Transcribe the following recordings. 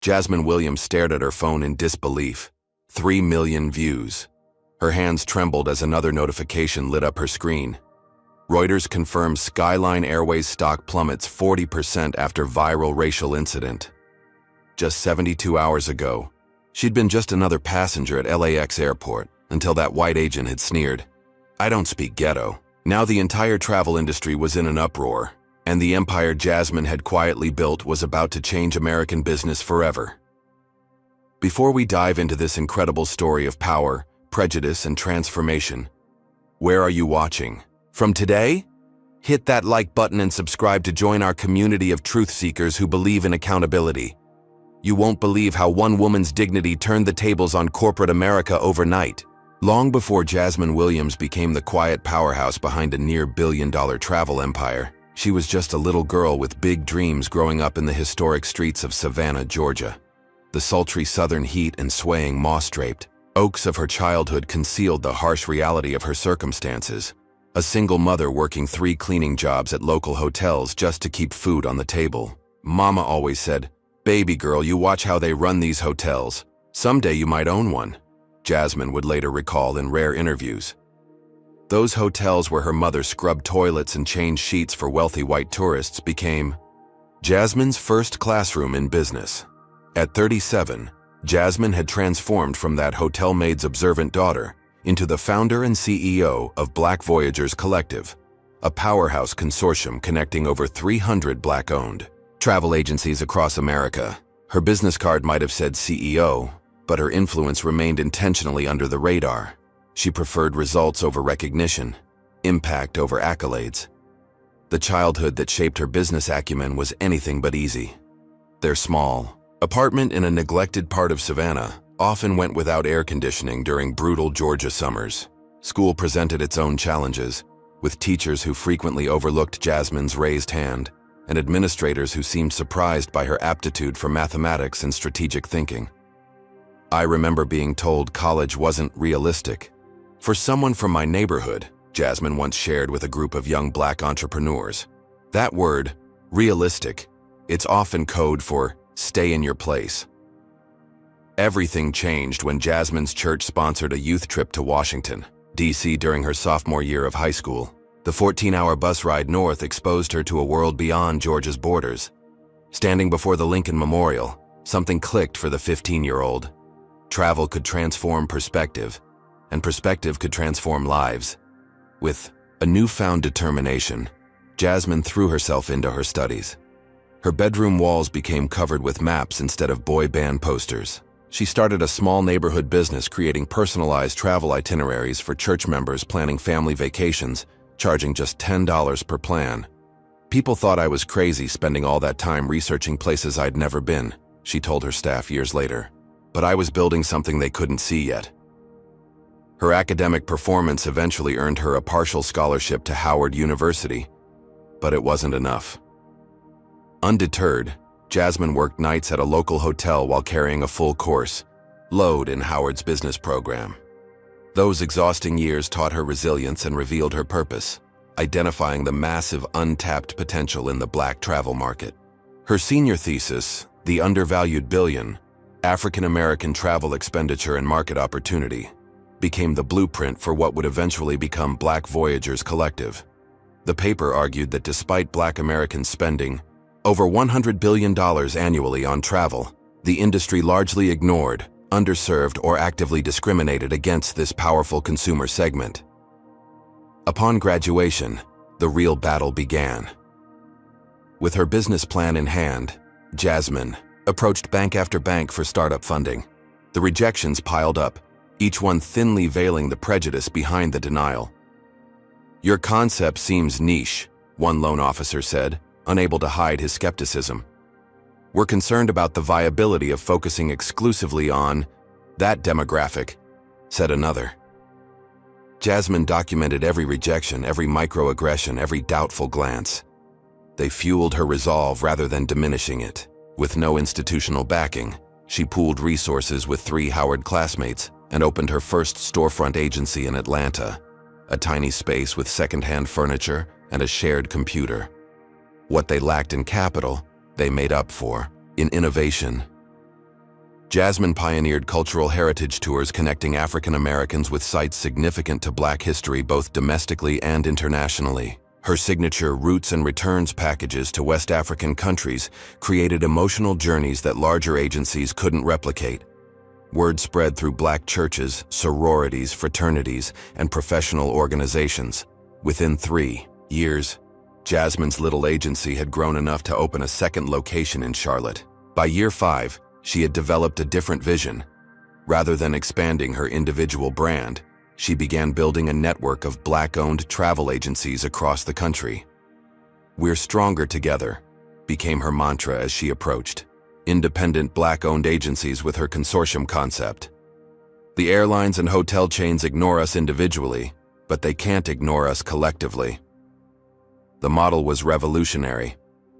Jasmine Williams stared at her phone in disbelief. 3 million views. Her hands trembled as another notification lit up her screen. Reuters confirms Skyline Airways stock plummets 40% after viral racial incident. Just 72 hours ago, she'd been just another passenger at LAX airport until that white agent had sneered, "I don't speak ghetto." Now the entire travel industry was in an uproar, and the empire Jasmine had quietly built was about to change American business forever. Before we dive into this incredible story of power, prejudice, and transformation, where are you watching from today? Hit that like button and subscribe to join our community of truth seekers who believe in accountability. You won't believe how one woman's dignity turned the tables on corporate America overnight. Long before Jasmine Williams became the quiet powerhouse behind a near-billion-dollar travel empire, she was just a little girl with big dreams growing up in the historic streets of Savannah, Georgia. The sultry southern heat and swaying moss-draped oaks of her childhood concealed the harsh reality of her circumstances. A single mother working 3 cleaning jobs at local hotels just to keep food on the table. Mama always said, "Baby girl, you watch how they run these hotels. Someday you might own one," Jasmine would later recall in rare interviews. Those hotels where her mother scrubbed toilets and changed sheets for wealthy white tourists became Jasmine's first classroom in business. At 37, Jasmine had transformed from that hotel maid's observant daughter into the founder and CEO of Black Voyagers Collective, a powerhouse consortium connecting over 300 Black-owned travel agencies across America. Her business card might have said CEO, but her influence remained intentionally under the radar. She preferred results over recognition, impact over accolades. The childhood that shaped her business acumen was anything but easy. Their small apartment in a neglected part of Savannah often went without air conditioning during brutal Georgia summers. School presented its own challenges, with teachers who frequently overlooked Jasmine's raised hand and administrators who seemed surprised by her aptitude for mathematics and strategic thinking. I remember being told college wasn't realistic. For someone from my neighborhood, Jasmine once shared with a group of young Black entrepreneurs. That word, realistic, it's often code for stay in your place. Everything changed when Jasmine's church sponsored a youth trip to Washington, D.C. during her sophomore year of high school. The 14-hour bus ride north exposed her to a world beyond Georgia's borders. Standing before the Lincoln Memorial, something clicked for the 15-year-old. Travel could transform perspective, and perspective could transform lives. With a newfound determination, Jasmine threw herself into her studies. Her bedroom walls became covered with maps instead of boy band posters. She started a small neighborhood business creating personalized travel itineraries for church members planning family vacations, charging just $10 per plan. "People thought I was crazy spending all that time researching places I'd never been," she told her staff years later. "But I was building something they couldn't see yet." Her academic performance eventually earned her a partial scholarship to Howard University, but it wasn't enough. Undeterred, Jasmine worked nights at a local hotel while carrying a full course load in Howard's business program. Those exhausting years taught her resilience and revealed her purpose, identifying the massive untapped potential in the Black travel market. Her senior thesis, The Undervalued Billion, African American Travel Expenditure and Market Opportunity, became the blueprint for what would eventually become Black Voyagers Collective. The paper argued that despite Black Americans spending over $100 billion annually on travel, the industry largely ignored, underserved, or actively discriminated against this powerful consumer segment. Upon graduation, the real battle began. With her business plan in hand, Jasmine approached bank after bank for startup funding. The rejections piled up, each one thinly veiling the prejudice behind the denial. "Your concept seems niche," one loan officer said, unable to hide his skepticism. "We're concerned about the viability of focusing exclusively on that demographic," said another. Jasmine documented every rejection, every microaggression, every doubtful glance. They fueled her resolve rather than diminishing it. With no institutional backing, she pooled resources with 3 Howard classmates and opened her first storefront agency in Atlanta, a tiny space with secondhand furniture and a shared computer. What they lacked in capital, they made up for in innovation, Jasmine pioneered cultural heritage tours connecting African Americans with sites significant to Black history both domestically and internationally. Her signature Roots and Returns packages to West African countries created emotional journeys that larger agencies couldn't replicate. Word spread through Black churches, sororities, fraternities, and professional organizations. Within 3 years, Jasmine's little agency had grown enough to open a second location in Charlotte. By year 5, she had developed a different vision. Rather than expanding her individual brand, she began building a network of Black-owned travel agencies across the country. "We're stronger together," became her mantra as she approached independent Black-owned agencies with her consortium concept. "The airlines and hotel chains ignore us individually, but they can't ignore us collectively." The model was revolutionary.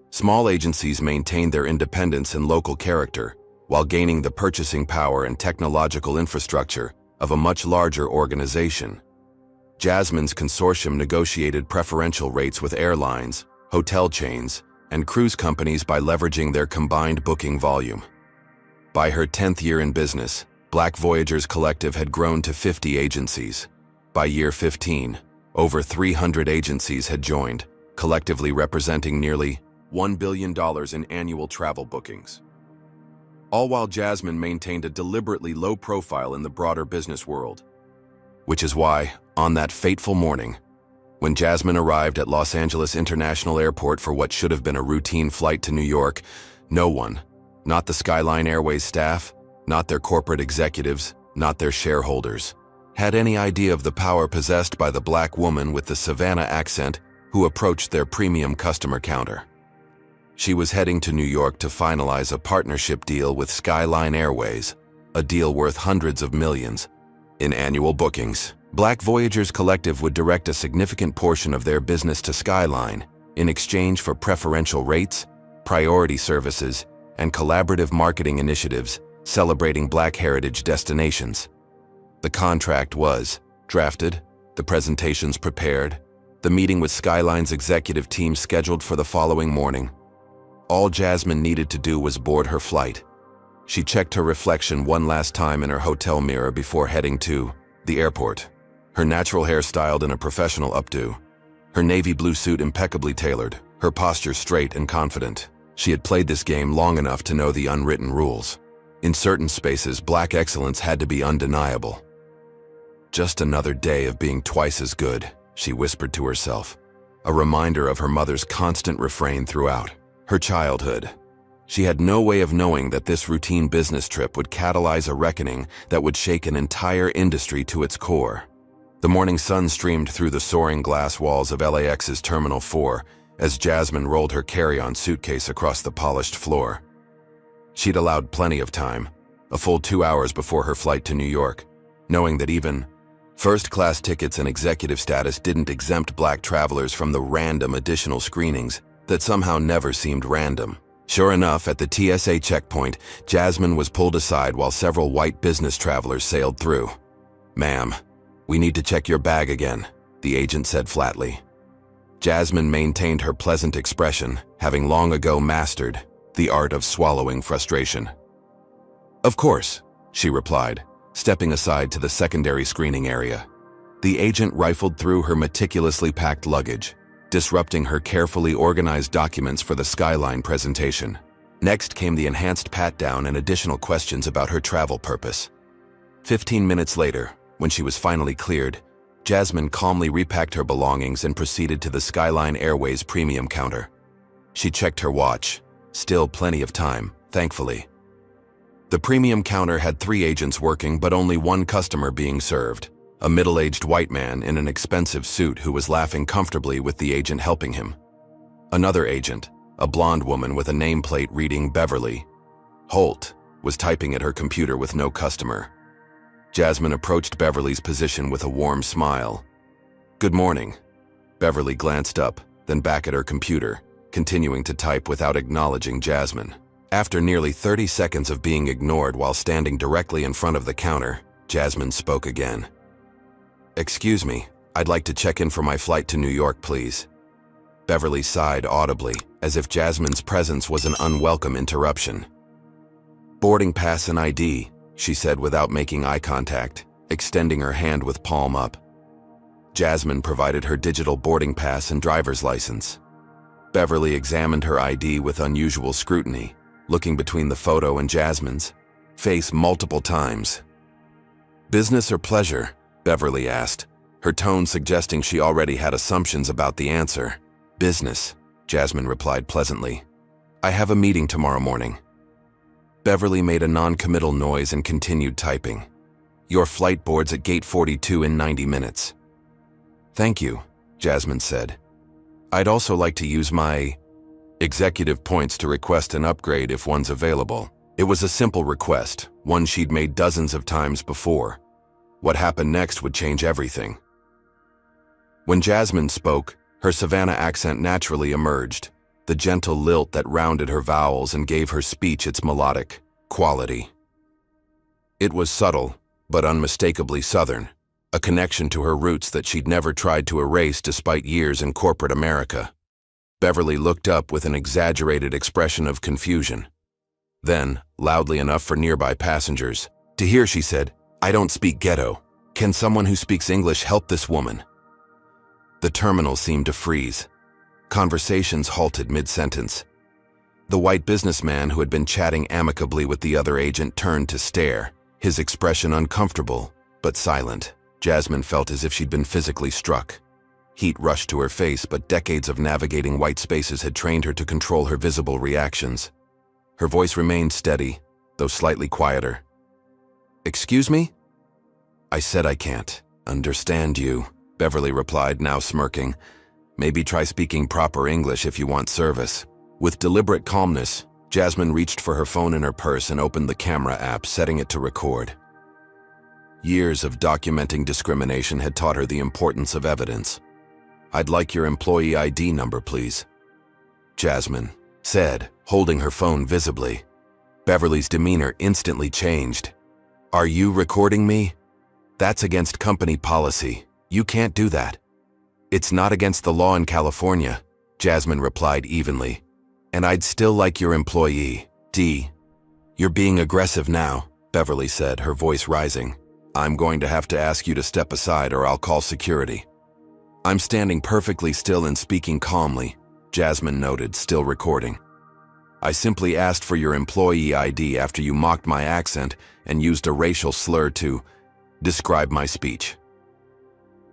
Small agencies maintained their independence and local character, while gaining the purchasing power and technological infrastructure of a much larger organization. Jasmine's consortium negotiated preferential rates with airlines, hotel chains, and cruise companies by leveraging their combined booking volume. By her 10th year in business, Black Voyagers Collective had grown to 50 agencies. By year 15, over 300 agencies had joined, collectively representing nearly $1 billion in annual travel bookings. All while Jasmine maintained a deliberately low profile in the broader business world. Which is why, on that fateful morning, when Jasmine arrived at Los Angeles International Airport for what should have been a routine flight to New York, no one, not the Skyline Airways staff, not their corporate executives, not their shareholders, had any idea of the power possessed by the Black woman with the Savannah accent who approached their premium customer counter. She was heading to New York to finalize a partnership deal with Skyline Airways, a deal worth hundreds of millions in annual bookings. Black Voyagers Collective would direct a significant portion of their business to Skyline in exchange for preferential rates, priority services, and collaborative marketing initiatives celebrating Black heritage destinations. The contract was drafted, the presentations prepared, the meeting with Skyline's executive team scheduled for the following morning. All Jasmine needed to do was board her flight. She checked her reflection one last time in her hotel mirror before heading to the airport. Her natural hair styled in a professional updo, her navy blue suit impeccably tailored, her posture straight and confident. She had played this game long enough to know the unwritten rules. In certain spaces, Black excellence had to be undeniable. "Just another day of being twice as good," she whispered to herself, a reminder of her mother's constant refrain throughout her childhood. She had no way of knowing that this routine business trip would catalyze a reckoning that would shake an entire industry to its core. The morning sun streamed through the soaring glass walls of LAX's Terminal 4 as Jasmine rolled her carry-on suitcase across the polished floor. She'd allowed plenty of time, a full 2 hours before her flight to New York, knowing that even first-class tickets and executive status didn't exempt Black travelers from the random additional screenings that somehow never seemed random. Sure enough, at the TSA checkpoint, Jasmine was pulled aside while several white business travelers sailed through. "Ma'am, we need to check your bag again," the agent said flatly. Jasmine maintained her pleasant expression, having long ago mastered the art of swallowing frustration. "Of course," she replied, stepping aside to the secondary screening area. The agent rifled through her meticulously packed luggage, disrupting her carefully organized documents for the Skyline presentation. Next came the enhanced pat-down and additional questions about her travel purpose. 15 minutes later, when she was finally cleared, Jasmine calmly repacked her belongings and proceeded to the Skyline Airways premium counter. She checked her watch. Still plenty of time, thankfully. The premium counter had 3 agents working but only one customer being served. A middle-aged white man in an expensive suit who was laughing comfortably with the agent helping him. Another agent, a blonde woman with a nameplate reading Beverly Holt, was typing at her computer with no customer. Jasmine approached Beverly's position with a warm smile. "Good morning." Beverly glanced up, then back at her computer, continuing to type without acknowledging Jasmine. After nearly 30 seconds of being ignored while standing directly in front of the counter, Jasmine spoke again. "Excuse me, I'd like to check in for my flight to New York, please." Beverly sighed audibly, as if Jasmine's presence was an unwelcome interruption. Boarding pass and ID, she said without making eye contact, extending her hand with palm up. Jasmine provided her digital boarding pass and driver's license. Beverly examined her ID with unusual scrutiny, looking between the photo and Jasmine's face multiple times. "Business or pleasure?" Beverly asked, her tone suggesting she already had assumptions about the answer. "Business," Jasmine replied pleasantly. "I have a meeting tomorrow morning." Beverly made a non-committal noise and continued typing. "Your flight boards at gate 42 in 90 minutes. "Thank you," Jasmine said. "I'd also like to use my executive points to request an upgrade if one's available." It was a simple request, one she'd made dozens of times before. What happened next would change everything. When Jasmine spoke, her Savannah accent naturally emerged, the gentle lilt that rounded her vowels and gave her speech its melodic quality. It was subtle, but unmistakably Southern, a connection to her roots that she'd never tried to erase despite years in corporate America. Beverly looked up with an exaggerated expression of confusion. Then, loudly enough for nearby passengers to hear, she said, "I don't speak ghetto. Can someone who speaks English help this woman?" The terminal seemed to freeze. Conversations halted mid-sentence. The white businessman who had been chatting amicably with the other agent turned to stare, his expression uncomfortable, but silent. Jasmine felt as if she'd been physically struck. Heat rushed to her face, but decades of navigating white spaces had trained her to control her visible reactions. Her voice remained steady, though slightly quieter. "Excuse me?" "I said I can't understand you," Beverly replied, now smirking. "Maybe try speaking proper English if you want service." With deliberate calmness, Jasmine reached for her phone in her purse and opened the camera app, setting it to record. Years of documenting discrimination had taught her the importance of evidence. "I'd like your employee ID number, please," Jasmine said, holding her phone visibly. Beverly's demeanor instantly changed. "Are you recording me? That's against company policy. You can't do that." "It's not against the law in California," Jasmine replied evenly. "And I'd still like your employee ID." "You're being aggressive now," Beverly said, her voice rising. "I'm going to have to ask you to step aside or I'll call security." "I'm standing perfectly still and speaking calmly," Jasmine noted, still recording. "I simply asked for your employee ID after you mocked my accent and used a racial slur to describe my speech."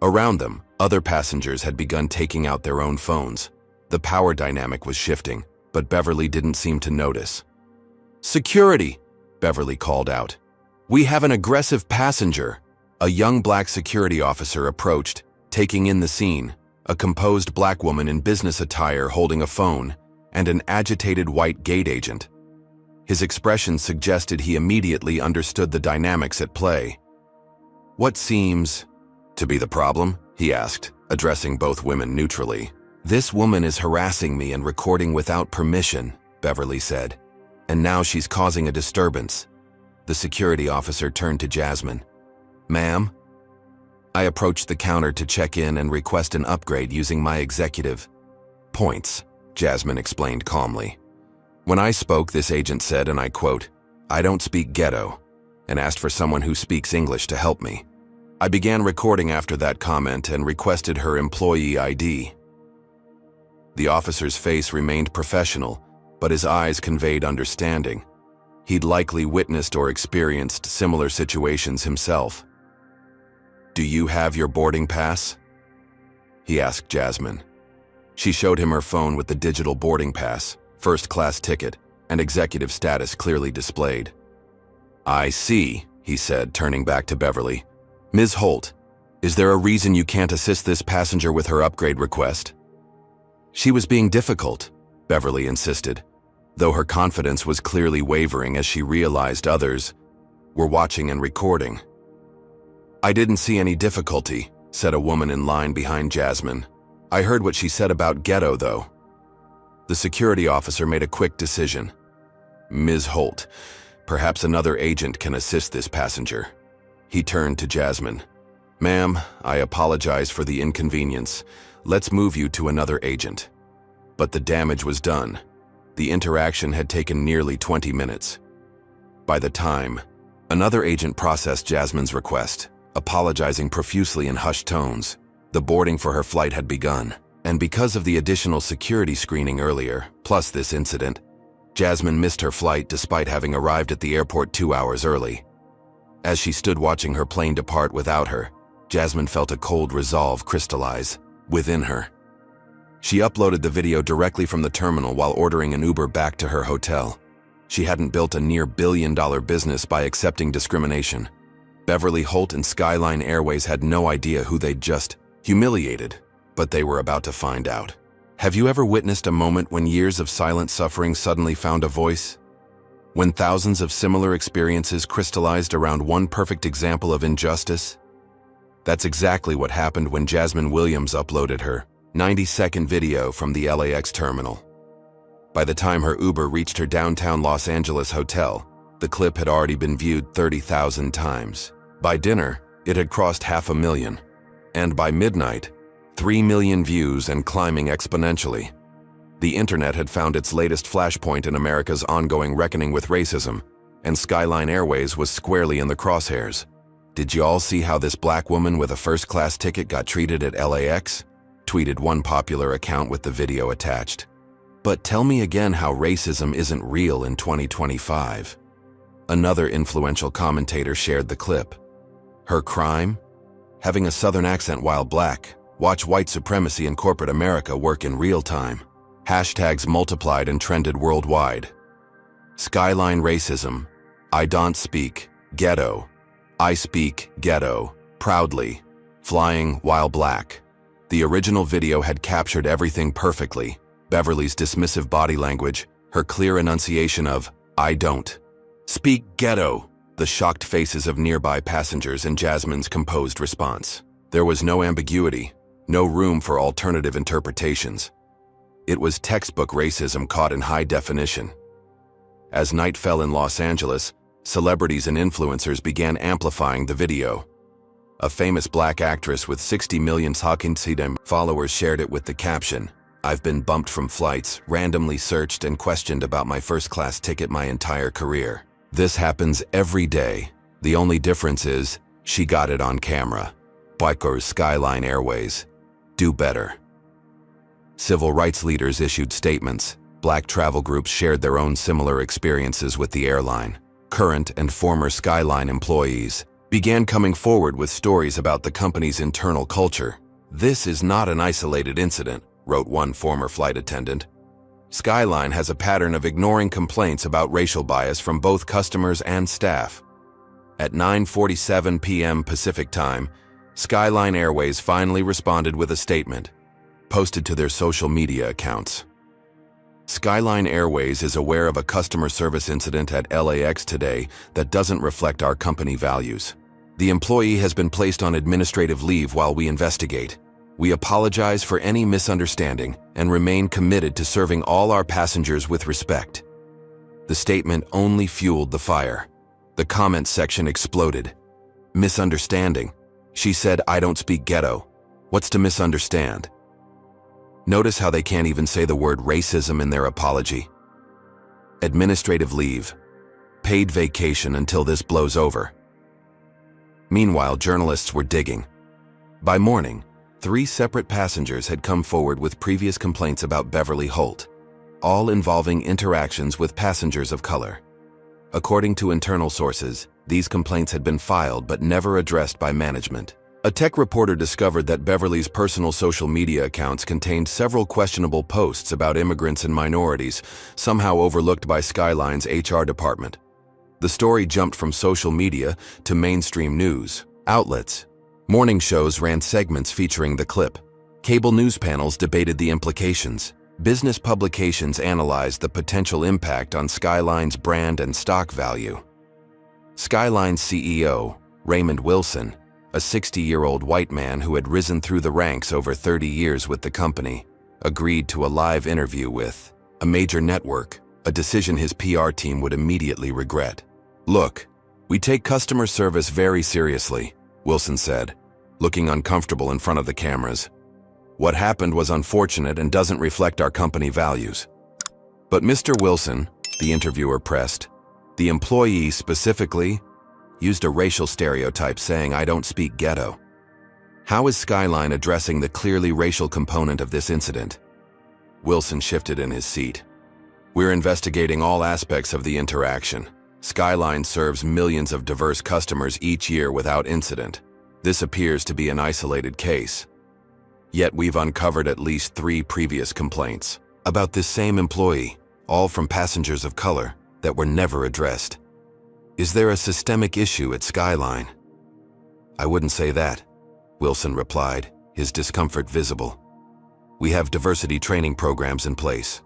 Around them, other passengers had begun taking out their own phones. The power dynamic was shifting, but Beverly didn't seem to notice. "Security!" Beverly called out. "We have an aggressive passenger." A young black security officer approached, taking in the scene, a composed black woman in business attire holding a phone, and an agitated white gate agent. His expression suggested he immediately understood the dynamics at play. "What seems to be the problem?" he asked, addressing both women neutrally. "This woman is harassing me and recording without permission," Beverly said. "And now she's causing a disturbance." The security officer turned to Jasmine. "Ma'am?" "I approached the counter to check in and request an upgrade using my executive points," Jasmine explained calmly. "When I spoke, this agent said, and I quote, 'I don't speak ghetto,' and asked for someone who speaks English to help me. I began recording after that comment and requested her employee ID." The officer's face remained professional, but his eyes conveyed understanding. He'd likely witnessed or experienced similar situations himself. "Do you have your boarding pass?" he asked Jasmine. She showed him her phone with the digital boarding pass, first-class ticket, and executive status clearly displayed. "I see," he said, turning back to Beverly. "Ms. Holt, is there a reason you can't assist this passenger with her upgrade request?" She was being difficult, Beverly insisted, though her confidence was clearly wavering as she realized others were watching and recording. "I didn't see any difficulty," said a woman in line behind Jasmine. "I heard what she said about ghetto, though." The security officer made a quick decision. "Ms. Holt, perhaps another agent can assist this passenger." He turned to Jasmine. "Ma'am, I apologize for the inconvenience. Let's move you to another agent." But the damage was done. The interaction had taken nearly 20 minutes. By the time, another agent processed Jasmine's request, apologizing profusely in hushed tones. The boarding for her flight had begun, and because of the additional security screening earlier, plus this incident, Jasmine missed her flight despite having arrived at the airport 2 hours early. As she stood watching her plane depart without her, Jasmine felt a cold resolve crystallize within her. She uploaded the video directly from the terminal while ordering an Uber back to her hotel. She hadn't built a near-billion-dollar business by accepting discrimination. Beverly Holt and Skyline Airways had no idea who they'd just humiliated, but they were about to find out. Have you ever witnessed a moment when years of silent suffering suddenly found a voice? When thousands of similar experiences crystallized around one perfect example of injustice? That's exactly what happened when Jasmine Williams uploaded her 90-second video from the LAX terminal. By the time her Uber reached her downtown Los Angeles hotel, the clip had already been viewed 30,000 times. By dinner, it had crossed 500,000. And by midnight, 3 million views and climbing exponentially. The internet had found its latest flashpoint in America's ongoing reckoning with racism, and Skyline Airways was squarely in the crosshairs. Did you all see how this black woman with a first-class ticket got treated at LAX? Tweeted one popular account with the video attached. But tell me again how racism isn't real in 2025. Another influential commentator shared the clip. Her crime? Having a southern accent while black. Watch white supremacy in corporate America work in real time. Hashtags multiplied and trended worldwide. Skyline racism. I don't speak ghetto. I speak ghetto. Proudly. Flying while black. The original video had captured everything perfectly. Beverly's dismissive body language, her clear enunciation of, I don't speak ghetto, the shocked faces of nearby passengers and Jasmine's composed response. There was no ambiguity, no room for alternative interpretations. It was textbook racism caught in high definition. As night fell in Los Angeles, celebrities and influencers began amplifying the video. A famous black actress with 60 million followers shared it with the caption, I've been bumped from flights, randomly searched and questioned about my first-class ticket my entire career. This happens every day. The only difference is, she got it on camera. Bikers Skyline Airways. Do better. Civil rights leaders issued statements. Black travel groups shared their own similar experiences with the airline. Current and former Skyline employees began coming forward with stories about the company's internal culture. This is not an isolated incident, wrote one former flight attendant. Skyline has a pattern of ignoring complaints about racial bias from both customers and staff. At 9:47 p.m. Pacific Time, Skyline Airways finally responded with a statement, posted to their social media accounts. Skyline Airways is aware of a customer service incident at LAX today that doesn't reflect our company values. The employee has been placed on administrative leave while we investigate. We apologize for any misunderstanding and remain committed to serving all our passengers with respect. The statement only fueled the fire. The comment section exploded. Misunderstanding. She said, I don't speak ghetto. What's to misunderstand? Notice how they can't even say the word racism in their apology. Administrative leave. Paid vacation until this blows over. Meanwhile, journalists were digging. By morning, 3 separate passengers had come forward with previous complaints about Beverly Holt, all involving interactions with passengers of color. According to internal sources, these complaints had been filed but never addressed by management. A tech reporter discovered that Beverly's personal social media accounts contained several questionable posts about immigrants and minorities, somehow overlooked by Skyline's HR department. The story jumped from social media to mainstream news outlets. Morning shows ran segments featuring the clip. Cable news panels debated the implications. Business publications analyzed the potential impact on Skyline's brand and stock value. Skyline's CEO, Raymond Wilson, a 60-year-old white man who had risen through the ranks over 30 years with the company, agreed to a live interview with a major network, a decision his PR team would immediately regret. Look, we take customer service very seriously, Wilson said, looking uncomfortable in front of the cameras. What happened was unfortunate and doesn't reflect our company values. But Mr. Wilson, the interviewer pressed, The employee specifically used a racial stereotype saying, "I don't speak ghetto." How is Skyline addressing the clearly racial component of this incident? Wilson shifted in his seat. We're investigating all aspects of the interaction. Skyline serves millions of diverse customers each year without incident. This appears to be an isolated case. Yet we've uncovered at least 3 previous complaints about this same employee, all from passengers of color, that were never addressed. Is there a systemic issue at Skyline? I wouldn't say that, Wilson replied, his discomfort visible. We have diversity training programs in place.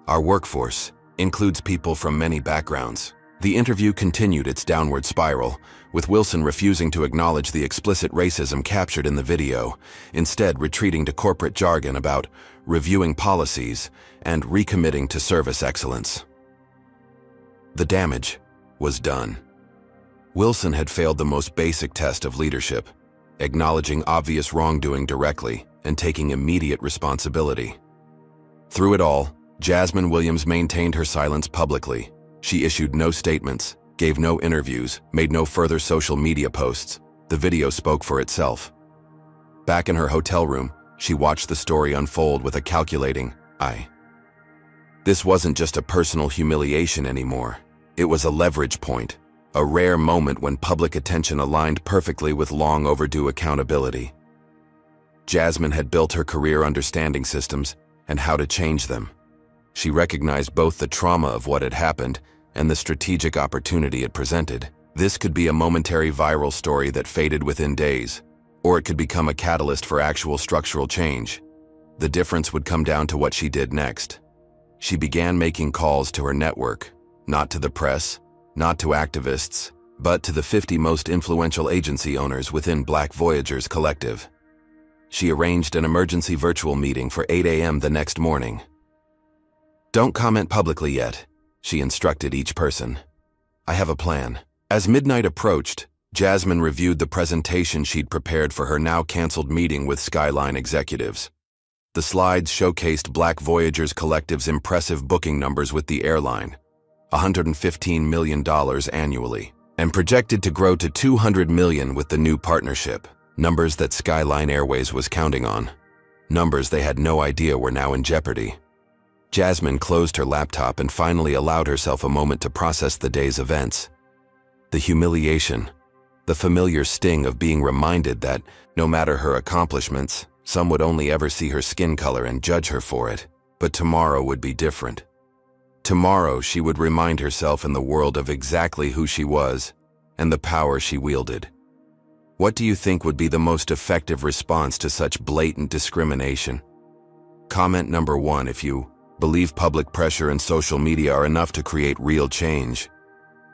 Our workforce includes people from many backgrounds. The interview continued its downward spiral, with Wilson refusing to acknowledge the explicit racism captured in the video, instead retreating to corporate jargon about reviewing policies and recommitting to service excellence. The damage was done. Wilson had failed the most basic test of leadership, acknowledging obvious wrongdoing directly and taking immediate responsibility. Through it all, Jasmine Williams maintained her silence publicly. She issued no statements, gave no interviews, made no further social media posts. The video spoke for itself. Back in her hotel room, she watched the story unfold with a calculating eye. This wasn't just a personal humiliation anymore. It was a leverage point, a rare moment when public attention aligned perfectly with long overdue accountability. Jasmine had built her career understanding systems and how to change them. She recognized both the trauma of what had happened and the strategic opportunity it presented. This could be a momentary viral story that faded within days, or it could become a catalyst for actual structural change. The difference would come down to what she did next. She began making calls to her network, not to the press, not to activists, but to the 50 most influential agency owners within Black Voyagers Collective. She arranged an emergency virtual meeting for 8 a.m. the next morning. Don't comment publicly yet, she instructed each person. I have a plan. As midnight approached, Jasmine reviewed the presentation she'd prepared for her now canceled meeting with Skyline executives. The slides showcased Black Voyagers Collective's impressive booking numbers with the airline, $115 million annually, and projected to grow to $200 million with the new partnership, numbers that Skyline Airways was counting on, numbers they had no idea were now in jeopardy. Jasmine closed her laptop and finally allowed herself a moment to process the day's events. The humiliation, the familiar sting of being reminded that, no matter her accomplishments, some would only ever see her skin color and judge her for it. But tomorrow would be different. Tomorrow she would remind herself in the world of exactly who she was and the power she wielded. What do you think would be the most effective response to such blatant discrimination? Comment number 1 if you believe public pressure and social media are enough to create real change.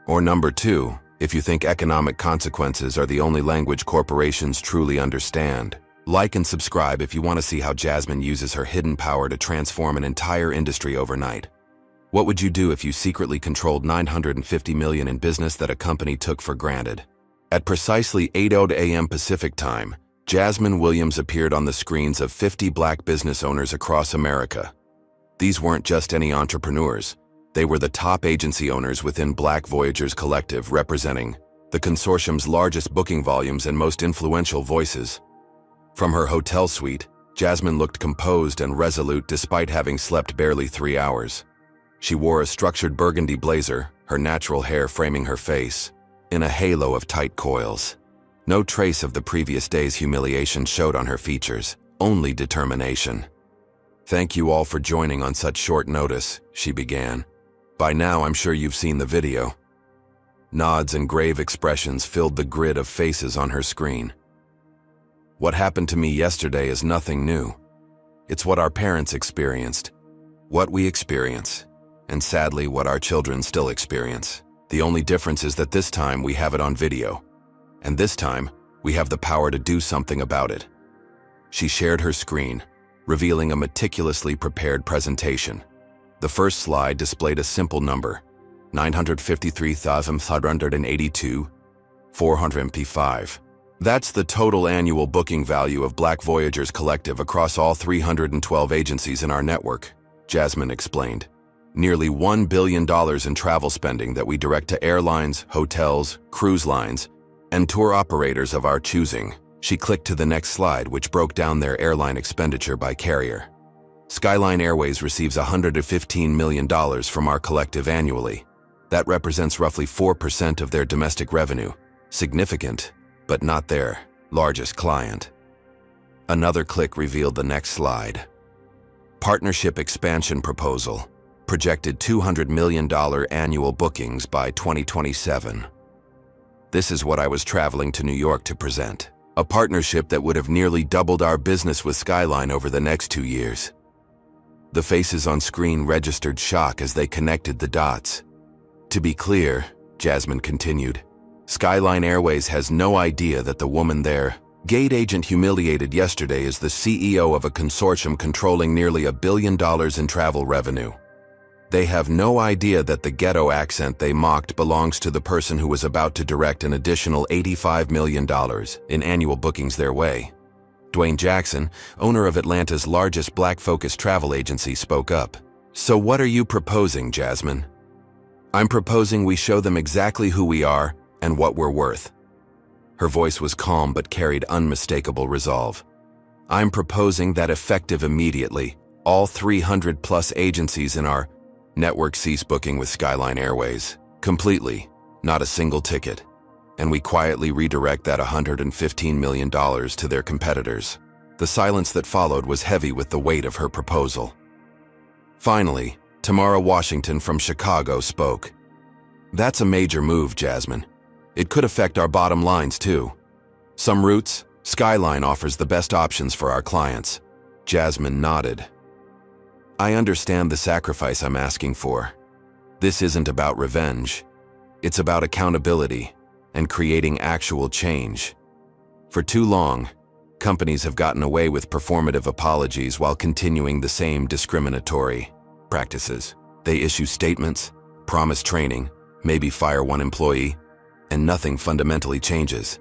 Or number 2, if you think economic consequences are the only language corporations truly understand. Like and subscribe if you want to see how Jasmine uses her hidden power to transform an entire industry overnight. What would you do if you secretly controlled $950 million in business that a company took for granted? At precisely 8:00 a.m. Pacific Time, Jasmine Williams appeared on the screens of 50 Black business owners across America. These weren't just any entrepreneurs. They were the top agency owners within Black Voyagers Collective, representing the consortium's largest booking volumes and most influential voices. From her hotel suite, Jasmine looked composed and resolute despite having slept barely 3 hours. She wore a structured burgundy blazer, her natural hair framing her face, in a halo of tight coils. No trace of the previous day's humiliation showed on her features, only determination. Thank you all for joining on such short notice, she began. By now I'm sure you've seen the video. Nods and grave expressions filled the grid of faces on her screen. What happened to me yesterday is nothing new. It's what our parents experienced, what we experience, and sadly what our children still experience. The only difference is that this time we have it on video, and this time we have the power to do something about it. She shared her screen, revealing a meticulously prepared presentation. The first slide displayed a simple number, 953,582, 405. That's the total annual booking value of Black Voyagers Collective across all 312 agencies in our network, Jasmine explained. Nearly $1 billion in travel spending that we direct to airlines, hotels, cruise lines, and tour operators of our choosing. She clicked to the next slide, which broke down their airline expenditure by carrier. Skyline Airways receives $115 million from our collective annually. That represents roughly 4% of their domestic revenue. Significant, but not their largest client. Another click revealed the next slide. Partnership expansion proposal. Projected $200 million annual bookings by 2027. This is what I was traveling to New York to present. A partnership that would have nearly doubled our business with Skyline over the next 2 years. The faces on screen registered shock as they connected the dots. To be clear, Jasmine continued, Skyline Airways has no idea that the woman their gate agent humiliated yesterday is the CEO of a consortium controlling nearly $1 billion in travel revenue. They have no idea that the ghetto accent they mocked belongs to the person who was about to direct an additional $85 million in annual bookings their way. Dwayne Jackson, owner of Atlanta's largest black-focused travel agency, spoke up. So what are you proposing, Jasmine? I'm proposing we show them exactly who we are and what we're worth. Her voice was calm but carried unmistakable resolve. I'm proposing that effective immediately, all 300-plus agencies in our network cease booking with Skyline Airways. Completely, not a single ticket. And we quietly redirect that $115 million to their competitors. The silence that followed was heavy with the weight of her proposal. Finally, Tamara Washington from Chicago spoke. That's a major move, Jasmine. It could affect our bottom lines too. Some routes, Skyline offers the best options for our clients. Jasmine nodded. I understand the sacrifice I'm asking for. This isn't about revenge. It's about accountability and creating actual change. For too long, companies have gotten away with performative apologies while continuing the same discriminatory practices. They issue statements, promise training, maybe fire one employee, and nothing fundamentally changes.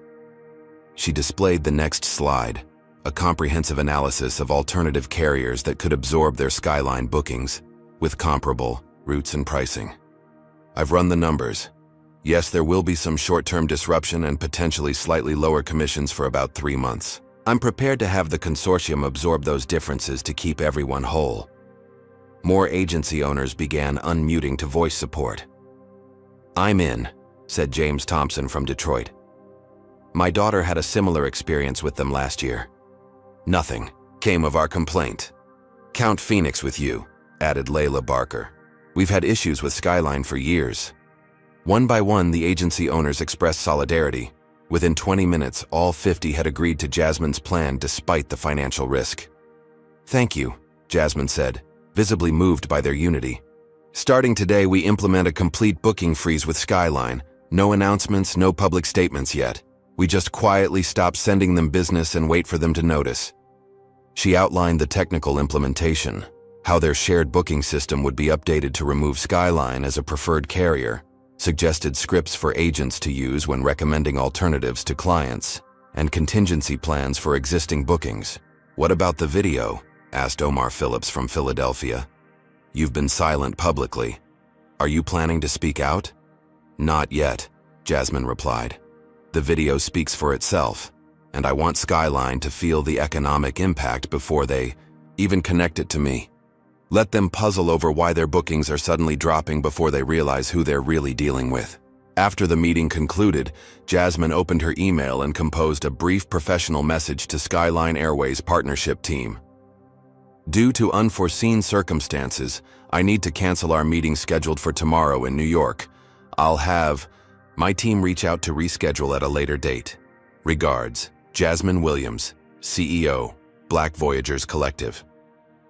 She displayed the next slide, a comprehensive analysis of alternative carriers that could absorb their Skyline bookings with comparable routes and pricing. I've run the numbers. Yes, there will be some short-term disruption and potentially slightly lower commissions for about 3 months. I'm prepared to have the consortium absorb those differences to keep everyone whole. More agency owners began unmuting to voice support. I'm in, said James Thompson from Detroit. My daughter had a similar experience with them last year. Nothing came of our complaint. Count Phoenix with you, added Layla Barker. We've had issues with Skyline for years. One by one, the agency owners expressed solidarity. Within 20 minutes, all 50 had agreed to Jasmine's plan despite the financial risk. Thank you, Jasmine said, visibly moved by their unity. Starting today, we implement a complete booking freeze with Skyline. No announcements, no public statements yet. We just quietly stop sending them business and wait for them to notice. She outlined the technical implementation, how their shared booking system would be updated to remove Skyline as a preferred carrier, suggested scripts for agents to use when recommending alternatives to clients, and contingency plans for existing bookings. What about the video? Asked Omar Phillips from Philadelphia. You've been silent publicly. Are you planning to speak out? Not yet, Jasmine replied. The video speaks for itself, and I want Skyline to feel the economic impact before they even connect it to me. Let them puzzle over why their bookings are suddenly dropping before they realize who they're really dealing with. After the meeting concluded, Jasmine opened her email and composed a brief professional message to Skyline Airways partnership team. Due to unforeseen circumstances, I need to cancel our meeting scheduled for tomorrow in New York. I'll have my team reach out to reschedule at a later date. Regards, Jasmine Williams, CEO, Black Voyagers Collective.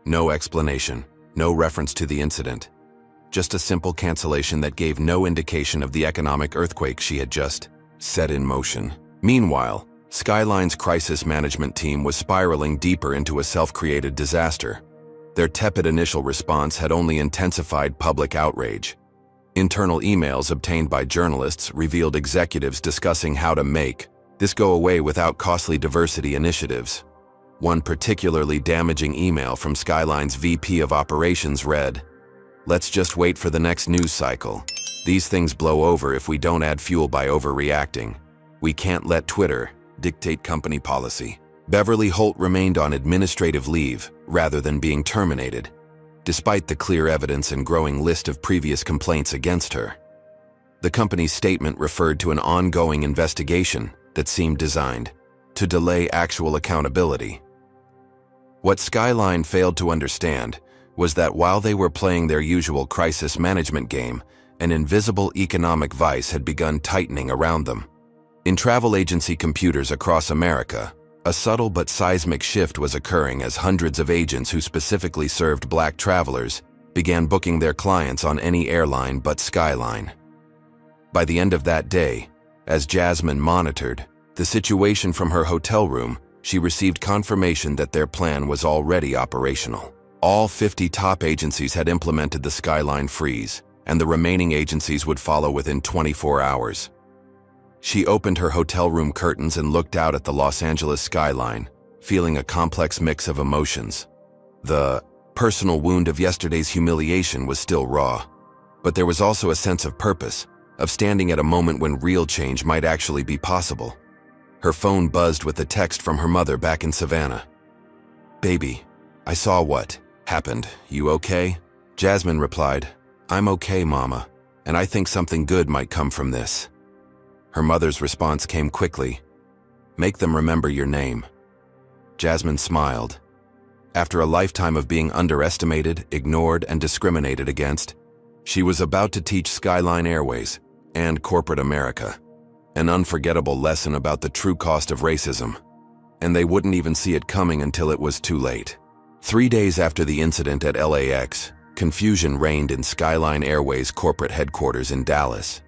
No explanation, no reference to the incident. Just a simple cancellation that gave no indication of the economic earthquake she had just set in motion. Meanwhile, Skyline's crisis management team was spiraling deeper into a self-created disaster. Their tepid initial response had only intensified public outrage. Internal emails obtained by journalists revealed executives discussing how to make this go away without costly diversity initiatives. One particularly damaging email from Skyline's VP of Operations read, Let's just wait for the next news cycle. These things blow over if we don't add fuel by overreacting. We can't let Twitter dictate company policy. Beverly Holt remained on administrative leave rather than being terminated, despite the clear evidence and growing list of previous complaints against her. The company's statement referred to an ongoing investigation that seemed designed to delay actual accountability. What Skyline failed to understand was that while they were playing their usual crisis management game, an invisible economic vice had begun tightening around them. In travel agency computers across America, a subtle but seismic shift was occurring as hundreds of agents who specifically served Black travelers began booking their clients on any airline but Skyline. By the end of that day, as Jasmine monitored the situation from her hotel room, she received confirmation that their plan was already operational. All 50 top agencies had implemented the Skyline freeze, and the remaining agencies would follow within 24 hours. She opened her hotel room curtains and looked out at the Los Angeles skyline, feeling a complex mix of emotions. The personal wound of yesterday's humiliation was still raw, but there was also a sense of purpose, of standing at a moment when real change might actually be possible. Her phone buzzed with a text from her mother back in Savannah. "Baby, I saw what happened. You okay?" Jasmine replied, "I'm okay, Mama, and I think something good might come from this." Her mother's response came quickly. "Make them remember your name." Jasmine smiled. After a lifetime of being underestimated, ignored, and discriminated against, she was about to teach Skyline Airways and corporate America an unforgettable lesson about the true cost of racism, and they wouldn't even see it coming until it was too late. 3 days after the incident at LAX, confusion reigned in Skyline Airways' corporate headquarters in Dallas.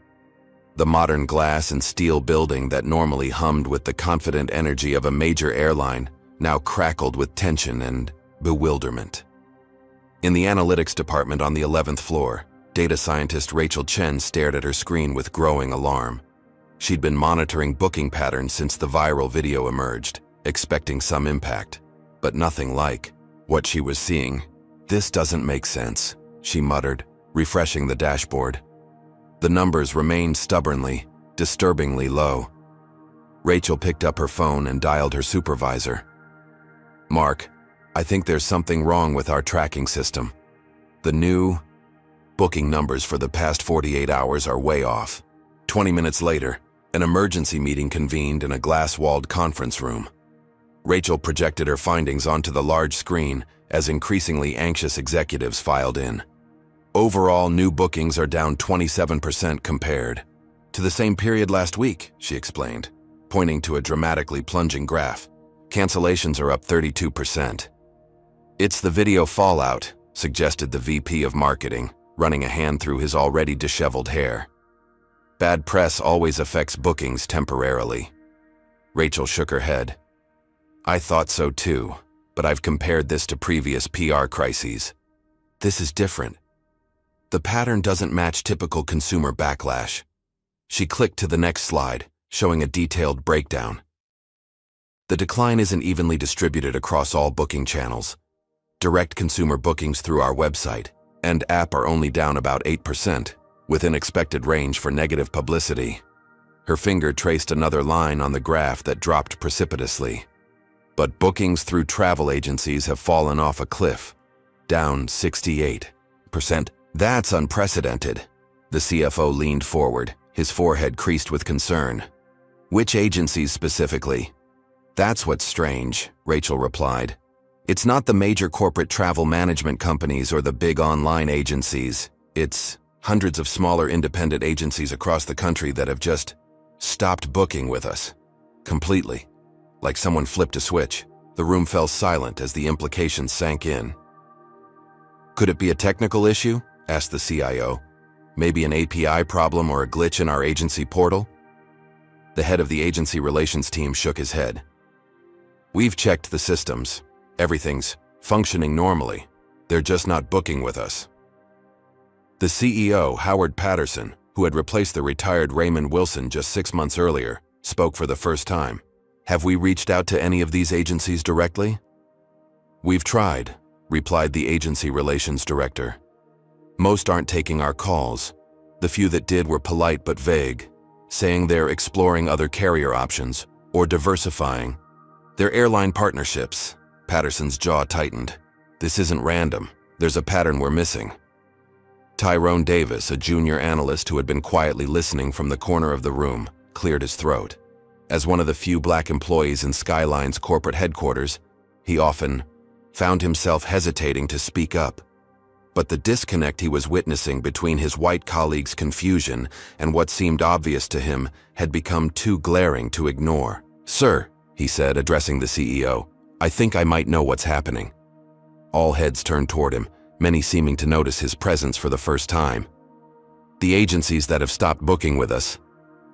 The modern glass and steel building that normally hummed with the confident energy of a major airline now crackled with tension and bewilderment. In the analytics department on the 11th floor, data scientist Rachel Chen stared at her screen with growing alarm. She'd been monitoring booking patterns since the viral video emerged, expecting some impact, but nothing like what she was seeing. "This doesn't make sense," she muttered, refreshing the dashboard. The numbers remained stubbornly, disturbingly low. Rachel picked up her phone and dialed her supervisor. "Mark, I think there's something wrong with our tracking system. The new booking numbers for the past 48 hours are way off." 20 minutes later, an emergency meeting convened in a glass-walled conference room. Rachel projected her findings onto the large screen as increasingly anxious executives filed in. "Overall, new bookings are down 27% compared to the same period last week," she explained, pointing to a dramatically plunging graph. "Cancellations are up 32%. "It's the video fallout," suggested the VP of marketing, running a hand through his already disheveled hair. "Bad press always affects bookings temporarily." Rachel shook her head. "I thought so too, but I've compared this to previous PR crises. This is different. The pattern doesn't match typical consumer backlash." She clicked to the next slide, showing a detailed breakdown. The decline isn't evenly distributed across all booking channels. Direct consumer bookings through our website and app are only down about 8%, within expected range for negative publicity. Her finger traced another line on the graph that dropped precipitously. But bookings through travel agencies have fallen off a cliff, down 68%. "That's unprecedented." The CFO leaned forward, his forehead creased with concern. "Which agencies specifically?" "That's what's strange," Rachel replied. "It's not the major corporate travel management companies or the big online agencies. It's hundreds of smaller independent agencies across the country that have just stopped booking with us. Completely. Like someone flipped a switch." The room fell silent as the implications sank in. "Could it be a technical issue?" asked the CIO. "Maybe an API problem or a glitch in our agency portal?" The head of the agency relations team shook his head. "We've checked the systems. Everything's functioning normally. They're just not booking with us." The CEO, Howard Patterson, who had replaced the retired Raymond Wilson just 6 months earlier, spoke for the first time. "Have we reached out to any of these agencies directly?" "We've tried," replied the agency relations director. Most aren't taking our calls. The few that did were polite but vague, saying they're exploring other carrier options or diversifying. Their airline partnerships. Patterson's jaw tightened. This isn't random. There's a pattern we're missing. Tyrone Davis, a junior analyst who had been quietly listening from the corner of the room, cleared his throat. As one of the few black employees in Skyline's corporate headquarters, he often found himself hesitating to speak up. But the disconnect he was witnessing between his white colleagues' confusion and what seemed obvious to him had become too glaring to ignore. "Sir," he said, addressing the CEO, "I think I might know what's happening." All heads turned toward him, many seeming to notice his presence for the first time. "The agencies that have stopped booking with us,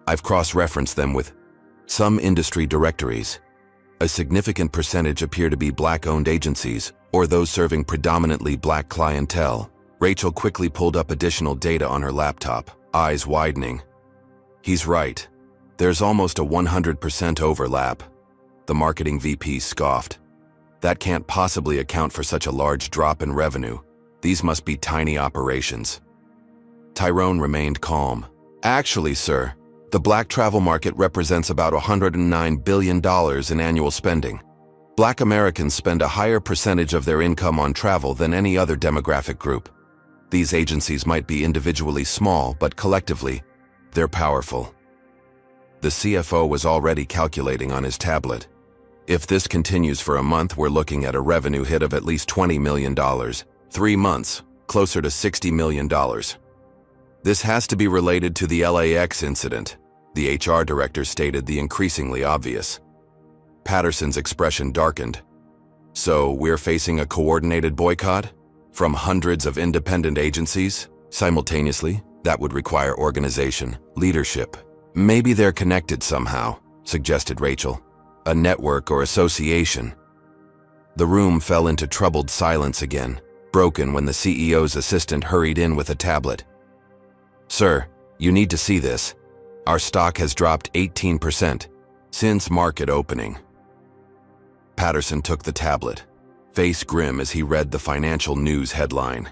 I've cross-referenced them with some industry directories. A significant percentage appear to be black-owned agencies or those serving predominantly black clientele." Rachel quickly pulled up additional data on her laptop, eyes widening. "He's right. There's almost a 100% overlap." The marketing VP scoffed. "That can't possibly account for such a large drop in revenue. These must be tiny operations." Tyrone remained calm. "Actually, sir, the black travel market represents about $109 billion in annual spending. Black Americans spend a higher percentage of their income on travel than any other demographic group. These agencies might be individually small, but collectively, they're powerful." The CFO was already calculating on his tablet. "If this continues for a month, we're looking at a revenue hit of at least $20 million. 3 months, closer to $60 million. This has to be related to the LAX incident," the HR director stated the increasingly obvious. Patterson's expression darkened. "So we're facing a coordinated boycott? From hundreds of independent agencies? Simultaneously? That would require organization, leadership. Maybe they're connected somehow," suggested Rachel. "A network or association." The room fell into troubled silence again, broken when the CEO's assistant hurried in with a tablet. "Sir, you need to see this. Our stock has dropped 18% since market opening." Patterson took the tablet, face grim as he read the financial news headline.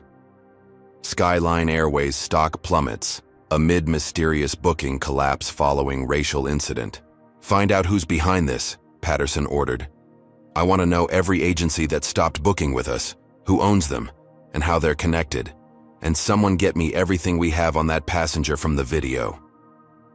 "Skyline Airways stock plummets amid mysterious booking collapse following racial incident." "Find out who's behind this," Patterson ordered. "I want to know every agency that stopped booking with us, who owns them, and how they're connected. And someone get me everything we have on that passenger from the video."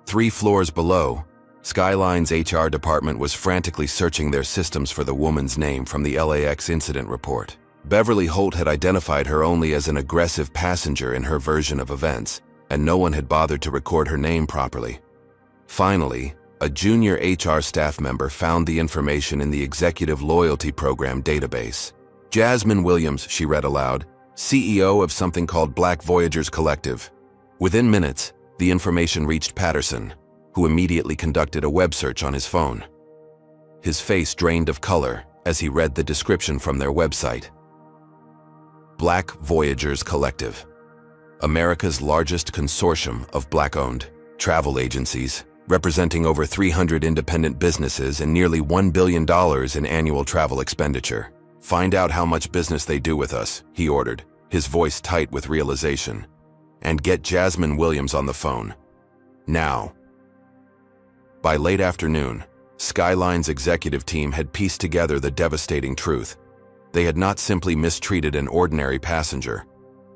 3 floors below, Skyline's HR department was frantically searching their systems for the woman's name from the LAX incident report. Beverly Holt had identified her only as an aggressive passenger in her version of events, and no one had bothered to record her name properly. Finally, a junior HR staff member found the information in the Executive Loyalty Program database. "Jasmine Williams," she read aloud, "CEO of something called Black Voyagers Collective." Within minutes, the information reached Patterson, who immediately conducted a web search on his phone. His face drained of color as he read the description from their website. Black Voyagers Collective, America's largest consortium of black-owned travel agencies, representing over 300 independent businesses and nearly $1 billion in annual travel expenditure. "Find out how much business they do with us," he ordered, his voice tight with realization. "And get Jasmine Williams on the phone. Now." By late afternoon, Skyline's executive team had pieced together the devastating truth. They had not simply mistreated an ordinary passenger.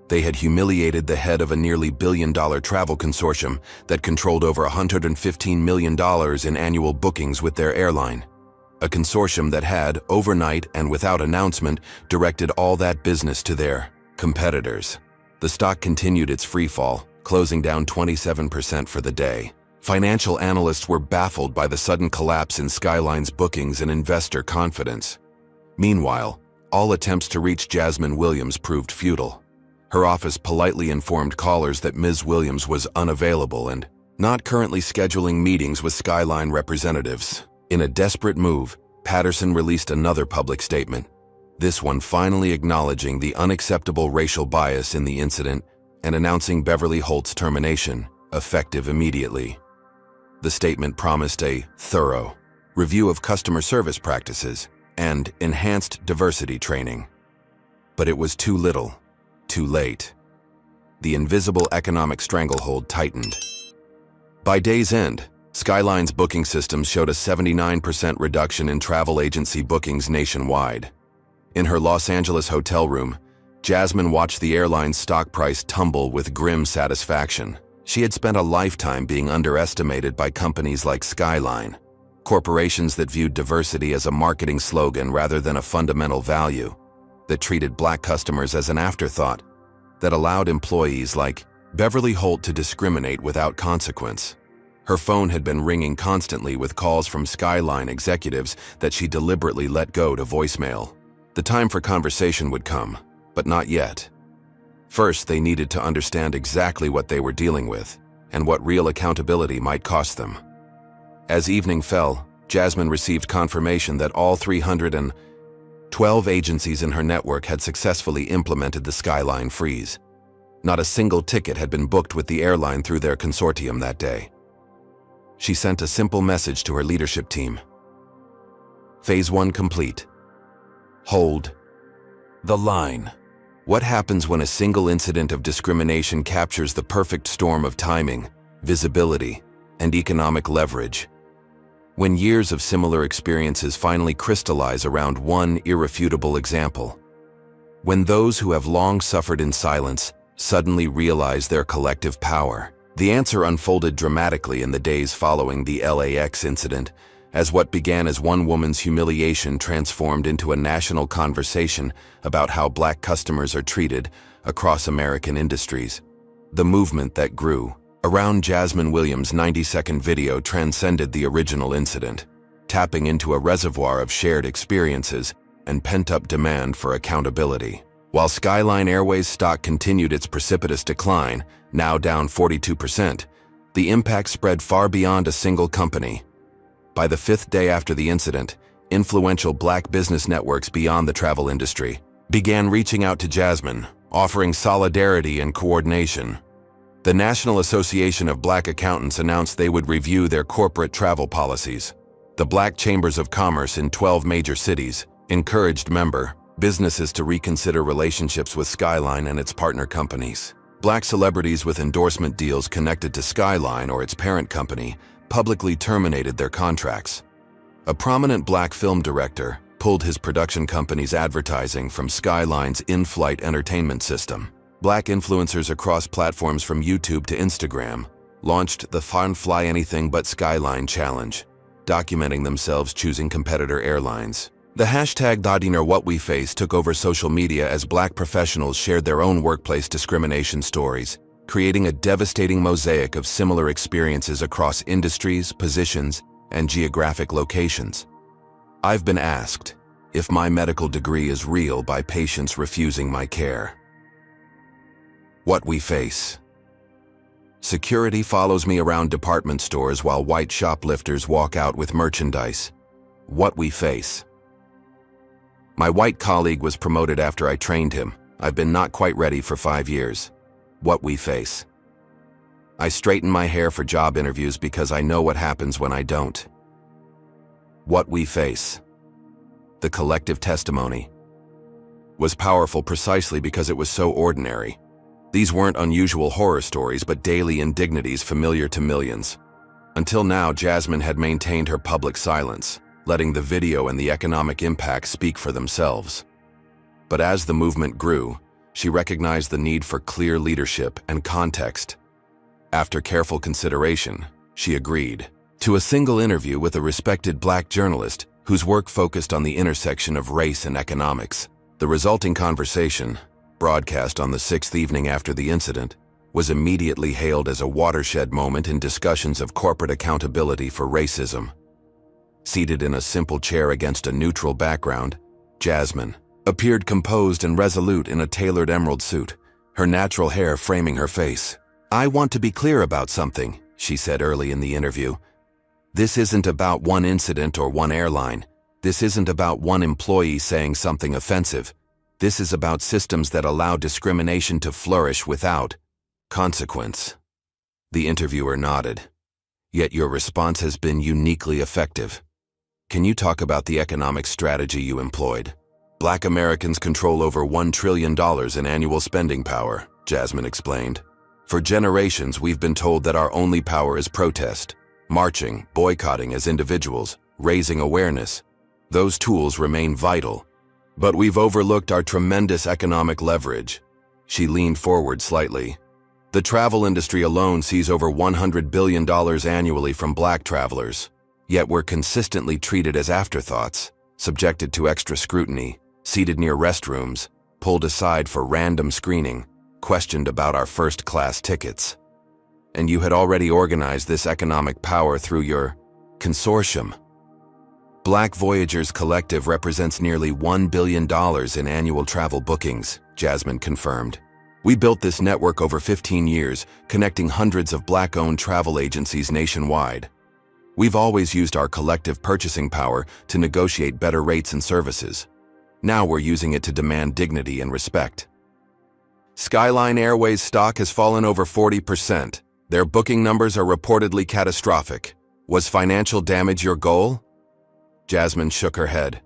They had humiliated the head of a nearly billion-dollar travel consortium that controlled over $115 million in annual bookings with their airline. A consortium that had, overnight and without announcement, directed all that business to their competitors. The stock continued its freefall, closing down 27% for the day. Financial analysts were baffled by the sudden collapse in Skyline's bookings and investor confidence. Meanwhile, all attempts to reach Jasmine Williams proved futile. Her office politely informed callers that Ms. Williams was unavailable and not currently scheduling meetings with Skyline representatives. In a desperate move, Patterson released another public statement, this one finally acknowledging the unacceptable racial bias in the incident and announcing Beverly Holt's termination, effective immediately. The statement promised a thorough review of customer service practices and enhanced diversity training. But it was too little, too late. the invisible economic stranglehold tightened. By day's end, Skyline's booking systems showed a 79% reduction in travel agency bookings nationwide. In her Los Angeles hotel room, Jasmine watched the airline's stock price tumble with grim satisfaction. She had spent a lifetime being underestimated by companies like Skyline, corporations that viewed diversity as a marketing slogan rather than a fundamental value, that treated Black customers as an afterthought, that allowed employees like Beverly Holt to discriminate without consequence. Her phone had been ringing constantly with calls from Skyline executives that she deliberately let go to voicemail. The time for conversation would come, but not yet. First, they needed to understand exactly what they were dealing with and what real accountability might cost them. As evening fell, Jasmine received confirmation that all 312 agencies in her network had successfully implemented the Skyline freeze. Not a single ticket had been booked with the airline through their consortium that day. She sent a simple message to her leadership team. Phase 1 complete. Hold the line. What happens when a single incident of discrimination captures the perfect storm of timing, visibility, and economic leverage? When years of similar experiences finally crystallize around one irrefutable example? When those who have long suffered in silence suddenly realize their collective power? The answer unfolded dramatically in the days following the LAX incident, as what began as one woman's humiliation transformed into a national conversation about how Black customers are treated across American industries. The movement that grew around Jasmine Williams' 90-second video transcended the original incident, tapping into a reservoir of shared experiences and pent-up demand for accountability. While Skyline Airways stock continued its precipitous decline, now down 42%, the impact spread far beyond a single company. By the 5th day after the incident, influential Black business networks beyond the travel industry began reaching out to Jasmine, offering solidarity and coordination. The National Association of Black Accountants announced they would review their corporate travel policies. The Black Chambers of Commerce in 12 major cities encouraged member businesses to reconsider relationships with Skyline and its partner companies. Black celebrities with endorsement deals connected to Skyline or its parent company publicly terminated their contracts. A prominent Black film director pulled his production company's advertising from Skyline's in-flight entertainment system. Black influencers across platforms from YouTube to Instagram launched the Fly Anything But Skyline Challenge, documenting themselves choosing competitor airlines. The hashtag #WhatWeFace took over social media as Black professionals shared their own workplace discrimination stories, creating a devastating mosaic of similar experiences across industries, positions, and geographic locations. I've been asked if my medical degree is real by patients refusing my care. What we face. Security follows me around department stores while white shoplifters walk out with merchandise. What we face. My white colleague was promoted after I trained him. I've been not quite ready for 5 years. What we face. I straighten my hair for job interviews because I know what happens when I don't. What we face. The collective testimony was powerful precisely because it was so ordinary. These weren't unusual horror stories, but daily indignities familiar to millions. Until now, Jasmine had maintained her public silence, letting the video and the economic impact speak for themselves. But as the movement grew, she recognized the need for clear leadership and context. After careful consideration, she agreed to a single interview with a respected Black journalist whose work focused on the intersection of race and economics. The resulting conversation, broadcast on the 6th evening after the incident, was immediately hailed as a watershed moment in discussions of corporate accountability for racism. Seated in a simple chair against a neutral background, Jasmine appeared composed and resolute in a tailored emerald suit, her natural hair framing her face. "I want to be clear about something," she said early in the interview. "This isn't about one incident or one airline. This isn't about one employee saying something offensive. This is about systems that allow discrimination to flourish without consequence." The interviewer nodded. "Yet your response has been uniquely effective. Can you talk about the economic strategy you employed?" Black Americans control over $1 trillion in annual spending power. Jasmine explained. For generations, we've been told that our only power is protest, marching, boycotting as individuals, raising awareness. Those tools remain vital. But we've overlooked our tremendous economic leverage. She leaned forward slightly. The travel industry alone sees over $100 billion annually from Black travelers. Yet we're consistently treated as afterthoughts, subjected to extra scrutiny, seated near restrooms, pulled aside for random screening, questioned about our first-class tickets. And you had already organized this economic power through your consortium. Black Voyagers Collective represents nearly $1 billion in annual travel bookings, Jasmine confirmed. We built this network over 15 years, connecting hundreds of Black-owned travel agencies nationwide. We've always used our collective purchasing power to negotiate better rates and services. Now we're using it to demand dignity and respect. Skyline Airways stock has fallen over 40%. Their booking numbers are reportedly catastrophic. Was financial damage your goal? Jasmine shook her head.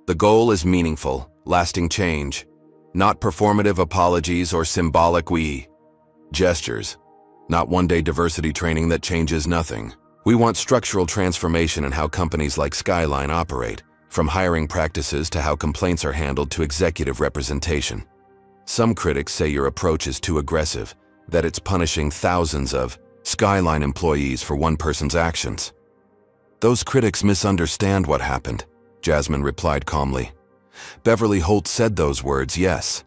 The goal is meaningful, lasting change. Not performative apologies or symbolic gestures. Not one-day diversity training that changes nothing. We want structural transformation in how companies like Skyline operate, from hiring practices to how complaints are handled to executive representation. Some critics say your approach is too aggressive, that it's punishing thousands of Skyline employees for one person's actions. Those critics misunderstand what happened, Jasmine replied calmly. Beverly Holt said those words, yes.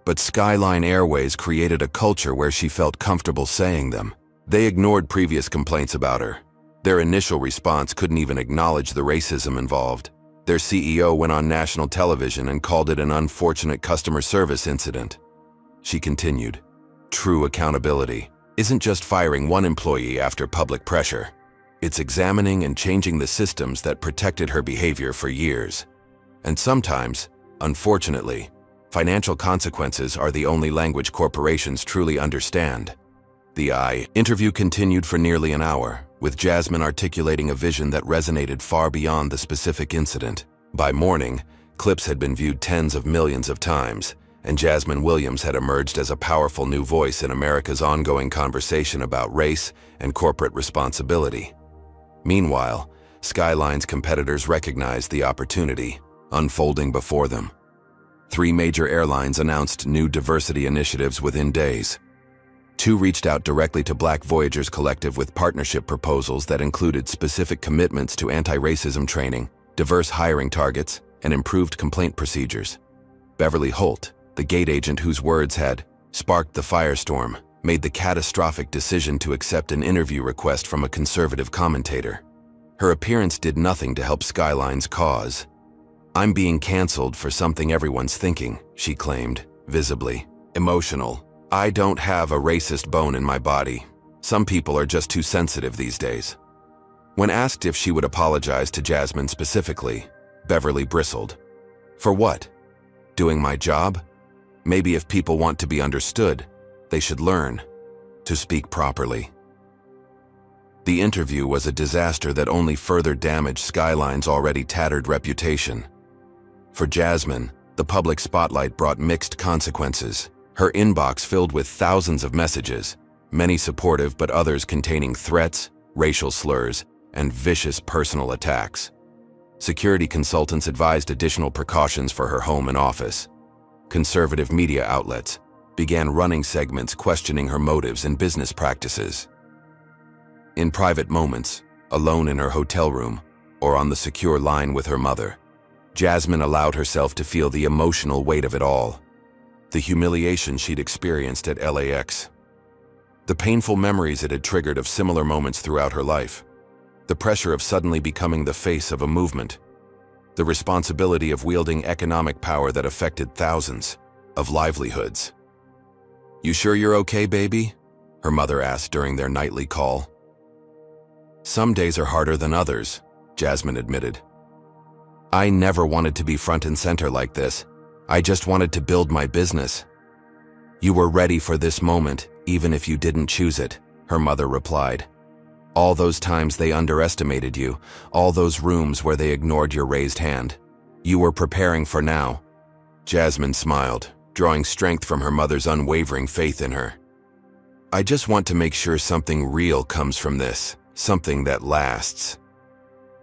But Skyline Airways created a culture where she felt comfortable saying them. They ignored previous complaints about her. Their initial response couldn't even acknowledge the racism involved. Their CEO went on national television and called it an unfortunate customer service incident. She continued, true accountability isn't just firing one employee after public pressure. It's examining and changing the systems that protected her behavior for years. And sometimes, unfortunately, financial consequences are the only language corporations truly understand. The interview continued for nearly an hour, with Jasmine articulating a vision that resonated far beyond the specific incident. By morning, clips had been viewed tens of millions of times, and Jasmine Williams had emerged as a powerful new voice in America's ongoing conversation about race and corporate responsibility. Meanwhile, Skyline's competitors recognized the opportunity unfolding before them. 3 major airlines announced new diversity initiatives within days. 2 reached out directly to Black Voyagers Collective with partnership proposals that included specific commitments to anti-racism training, diverse hiring targets, and improved complaint procedures. Beverly Holt, the gate agent whose words had sparked the firestorm, made the catastrophic decision to accept an interview request from a conservative commentator. Her appearance did nothing to help Skyline's cause. I'm being canceled for something everyone's thinking, she claimed, visibly emotional. I don't have a racist bone in my body. Some people are just too sensitive these days. When asked if she would apologize to Jasmine specifically, Beverly bristled. For what? Doing my job? Maybe if people want to be understood, they should learn to speak properly. The interview was a disaster that only further damaged Skyline's already tattered reputation. For Jasmine, the public spotlight brought mixed consequences. Her inbox filled with thousands of messages, many supportive but others containing threats, racial slurs, and vicious personal attacks. Security consultants advised additional precautions for her home and office. Conservative media outlets began running segments questioning her motives and business practices. In private moments, alone in her hotel room, or on the secure line with her mother, Jasmine allowed herself to feel the emotional weight of it all. The humiliation she'd experienced at LAX. The painful memories it had triggered of similar moments throughout her life. The pressure of suddenly becoming the face of a movement. The responsibility of wielding economic power that affected thousands of livelihoods. You sure you're okay, baby? Her mother asked during their nightly call. Some days are harder than others, Jasmine admitted. I never wanted to be front and center like this. I just wanted to build my business. You were ready for this moment, even if you didn't choose it, her mother replied. All those times they underestimated you, all those rooms where they ignored your raised hand. You were preparing for now. Jasmine smiled, drawing strength from her mother's unwavering faith in her. "I just want to make sure something real comes from this, something that lasts."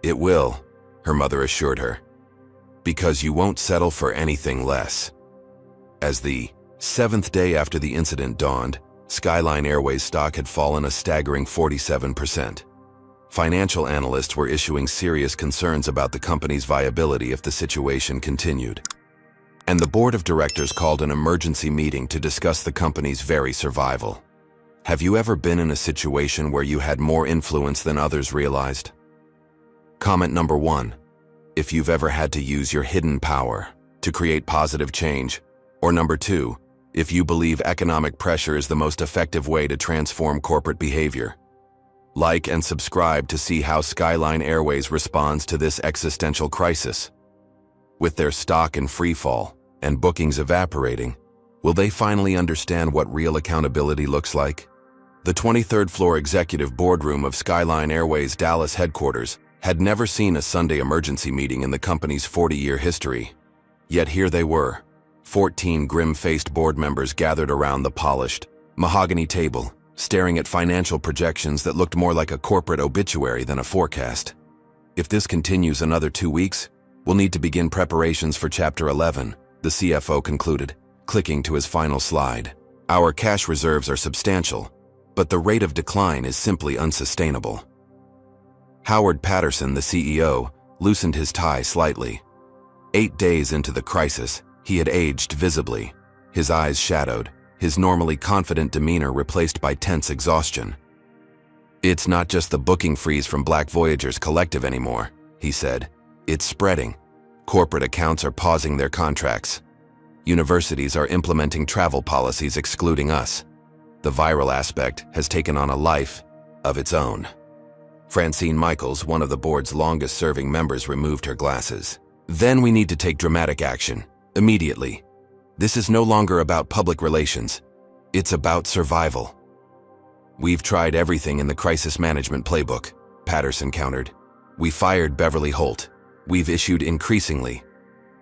"It will," her mother assured her, "because you won't settle for anything less." As the seventh day after the incident dawned, Skyline Airways stock had fallen a staggering 47%. Financial analysts were issuing serious concerns about the company's viability if the situation continued. And the board of directors called an emergency meeting to discuss the company's very survival. Have you ever been in a situation where you had more influence than others realized? Comment number 1. If you've ever had to use your hidden power to create positive change. Or number 2, if you believe economic pressure is the most effective way to transform corporate behavior. Like and subscribe to see how Skyline Airways responds to this existential crisis. With their stock in free fall and bookings evaporating, will they finally understand what real accountability looks like? The 23rd floor executive boardroom of Skyline Airways' Dallas headquarters had never seen a Sunday emergency meeting in the company's 40-year history. Yet here they were, 14 grim-faced board members gathered around the polished, mahogany table, staring at financial projections that looked more like a corporate obituary than a forecast. If this continues another 2 weeks, we'll need to begin preparations for Chapter 11, the CFO concluded, clicking to his final slide. Our cash reserves are substantial, but the rate of decline is simply unsustainable. Howard Patterson, the CEO, loosened his tie slightly. 8 days into the crisis, he had aged visibly, his eyes shadowed, his normally confident demeanor replaced by tense exhaustion. "It's not just the booking freeze from Black Voyagers Collective anymore," he said. "It's spreading. Corporate accounts are pausing their contracts. Universities are implementing travel policies excluding us. The viral aspect has taken on a life of its own." Francine Michaels, one of the board's longest-serving members, removed her glasses. "Then we need to take dramatic action, immediately. This is no longer about public relations. It's about survival." "We've tried everything in the crisis management playbook," Patterson countered. "We fired Beverly Holt. We've issued increasingly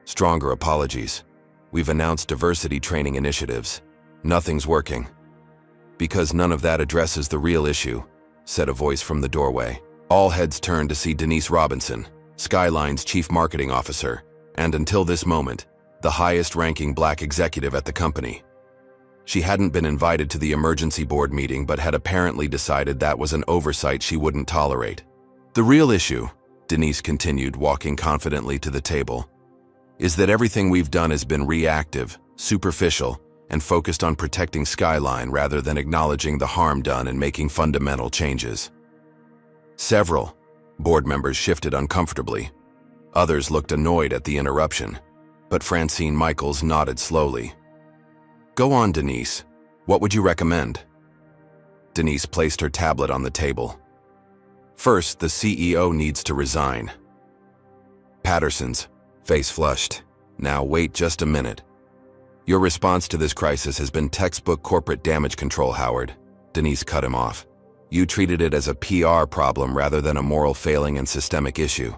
stronger apologies. We've announced diversity training initiatives. Nothing's working." "Because none of that addresses the real issue," said a voice from the doorway. All heads turned to see Denise Robinson, Skyline's chief marketing officer, and until this moment, the highest-ranking Black executive at the company. She hadn't been invited to the emergency board meeting but had apparently decided that was an oversight she wouldn't tolerate. "The real issue," Denise continued, walking confidently to the table, "is that everything we've done has been reactive, superficial, and focused on protecting Skyline rather than acknowledging the harm done and making fundamental changes." Several board members shifted uncomfortably. Others looked annoyed at the interruption, but Francine Michaels nodded slowly. "Go on, Denise. What would you recommend?" Denise placed her tablet on the table. "First, the CEO needs to resign." Patterson's face flushed. "Now wait just a minute. Your response to this crisis has been textbook corporate damage control, Howard." Denise cut him off. "You treated it as a PR problem rather than a moral failing and systemic issue.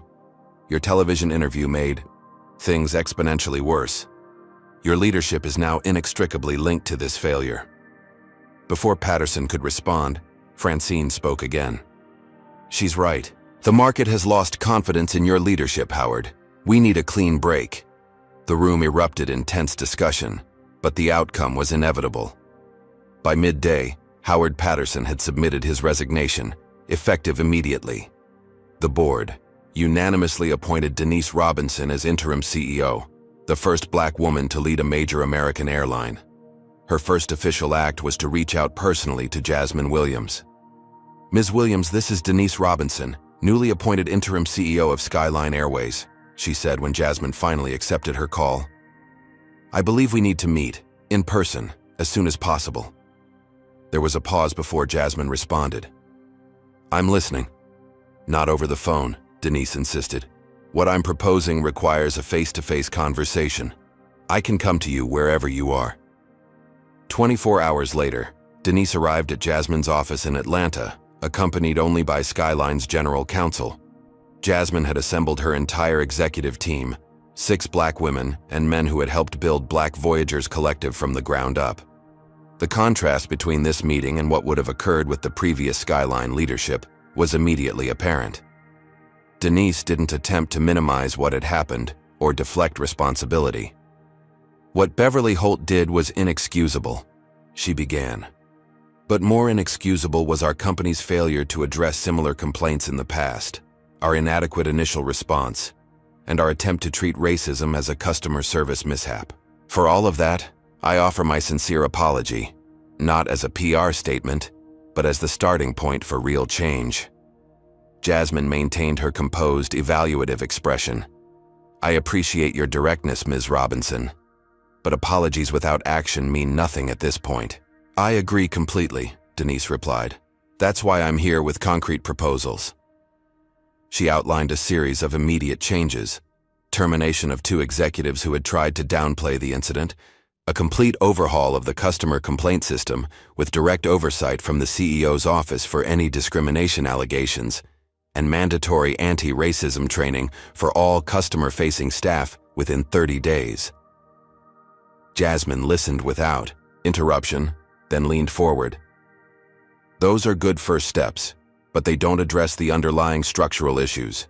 Your television interview made things exponentially worse. Your leadership is now inextricably linked to this failure." Before Patterson could respond, Francine spoke again. "She's right. The market has lost confidence in your leadership, Howard. We need a clean break." The room erupted in tense discussion, but the outcome was inevitable. By midday, Howard Patterson had submitted his resignation, effective immediately. The board unanimously appointed Denise Robinson as interim CEO, the first Black woman to lead a major American airline. Her first official act was to reach out personally to Jasmine Williams. "Ms. Williams, this is Denise Robinson, newly appointed interim CEO of Skyline Airways," she said when Jasmine finally accepted her call. "I believe we need to meet, in person, as soon as possible." There was a pause before Jasmine responded. "I'm listening." "Not over the phone," Denise insisted. "What I'm proposing requires a face-to-face conversation. I can come to you wherever you are." 24 hours later, Denise arrived at Jasmine's office in Atlanta, accompanied only by Skyline's general counsel. Jasmine had assembled her entire executive team, 6 black women and men who had helped build Black Voyagers Collective from the ground up. The contrast between this meeting and what would have occurred with the previous Skyline leadership was immediately apparent. Denise didn't attempt to minimize what had happened or deflect responsibility. What Beverly Holt did was inexcusable, she began. But more inexcusable was our company's failure to address similar complaints in the past, our inadequate initial response, and our attempt to treat racism as a customer service mishap. For all of that, I offer my sincere apology, not as a PR statement, but as the starting point for real change. Jasmine maintained her composed, evaluative expression. I appreciate your directness, Ms. Robinson, but apologies without action mean nothing at this point. I agree completely, Denise replied. That's why I'm here with concrete proposals. She outlined a series of immediate changes: termination of 2 executives who had tried to downplay the incident, a complete overhaul of the customer complaint system with direct oversight from the CEO's office for any discrimination allegations, and mandatory anti-racism training for all customer-facing staff within 30 days. Jasmine listened without interruption, then leaned forward. Those are good first steps, but they don't address the underlying structural issues.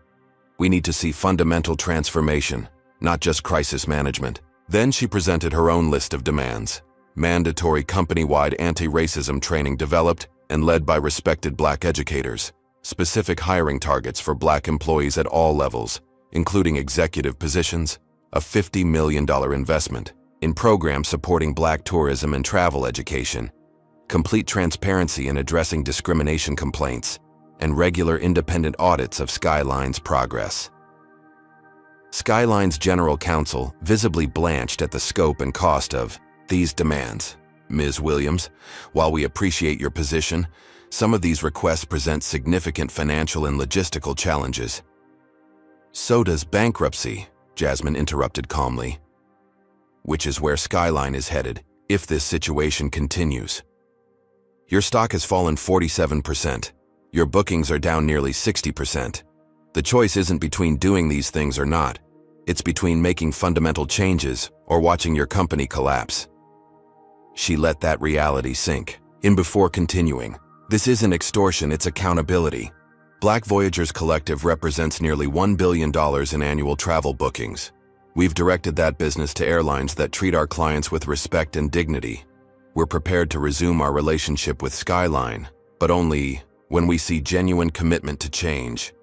We need to see fundamental transformation, not just crisis management. Then she presented her own list of demands: mandatory company-wide anti-racism training developed and led by respected Black educators, specific hiring targets for Black employees at all levels, including executive positions, a $50 million investment in programs supporting Black tourism and travel education, complete transparency in addressing discrimination complaints, and regular independent audits of Skyline's progress. Skyline's general counsel visibly blanched at the scope and cost of these demands. Ms. Williams, while we appreciate your position, some of these requests present significant financial and logistical challenges. So does bankruptcy, Jasmine interrupted calmly. Which is where Skyline is headed if this situation continues. Your stock has fallen 47%. Your bookings are down nearly 60%. The choice isn't between doing these things or not. It's between making fundamental changes or watching your company collapse. She let that reality sink in before continuing. This isn't extortion, it's accountability. Black Voyagers Collective represents nearly $1 billion in annual travel bookings. We've directed that business to airlines that treat our clients with respect and dignity. We're prepared to resume our relationship with Skyline, but only when we see genuine commitment to change.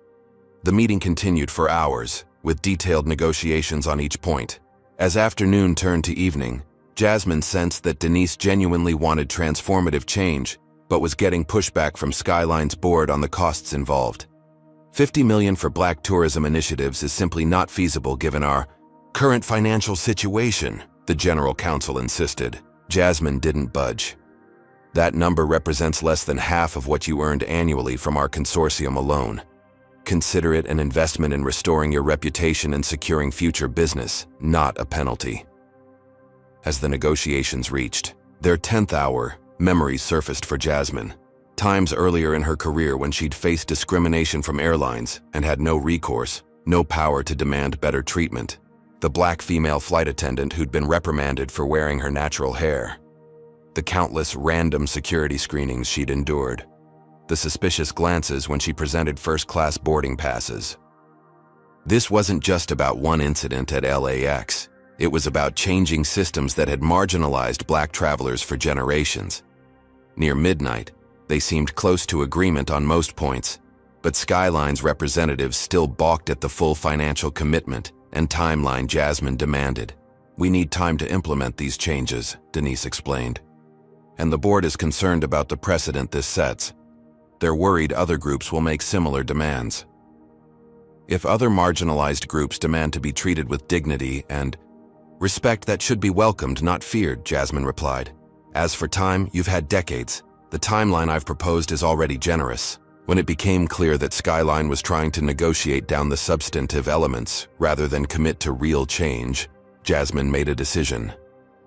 The meeting continued for hours, with detailed negotiations on each point. As afternoon turned to evening, Jasmine sensed that Denise genuinely wanted transformative change, but was getting pushback from Skyline's board on the costs involved. $50 million for Black tourism initiatives is simply not feasible given our current financial situation, the general counsel insisted. Jasmine didn't budge. That number represents less than half of what you earned annually from our consortium alone. Consider it an investment in restoring your reputation and securing future business, not a penalty. As the negotiations reached their 10th hour, memories surfaced for Jasmine. Times earlier in her career when she'd faced discrimination from airlines and had no recourse, no power to demand better treatment. The Black female flight attendant who'd been reprimanded for wearing her natural hair. The countless random security screenings she'd endured. The suspicious glances when she presented first-class boarding passes. This wasn't just about one incident at LAX. It was about changing systems that had marginalized Black travelers for generations. Near midnight, they seemed close to agreement on most points, but Skyline's representatives still balked at the full financial commitment and timeline Jasmine demanded. We need time to implement these changes, Denise explained. And the board is concerned about the precedent this sets. They're worried other groups will make similar demands. If other marginalized groups demand to be treated with dignity and respect, that should be welcomed, not feared, Jasmine replied. As for time, you've had decades. The timeline I've proposed is already generous. When it became clear that Skyline was trying to negotiate down the substantive elements rather than commit to real change, Jasmine made a decision.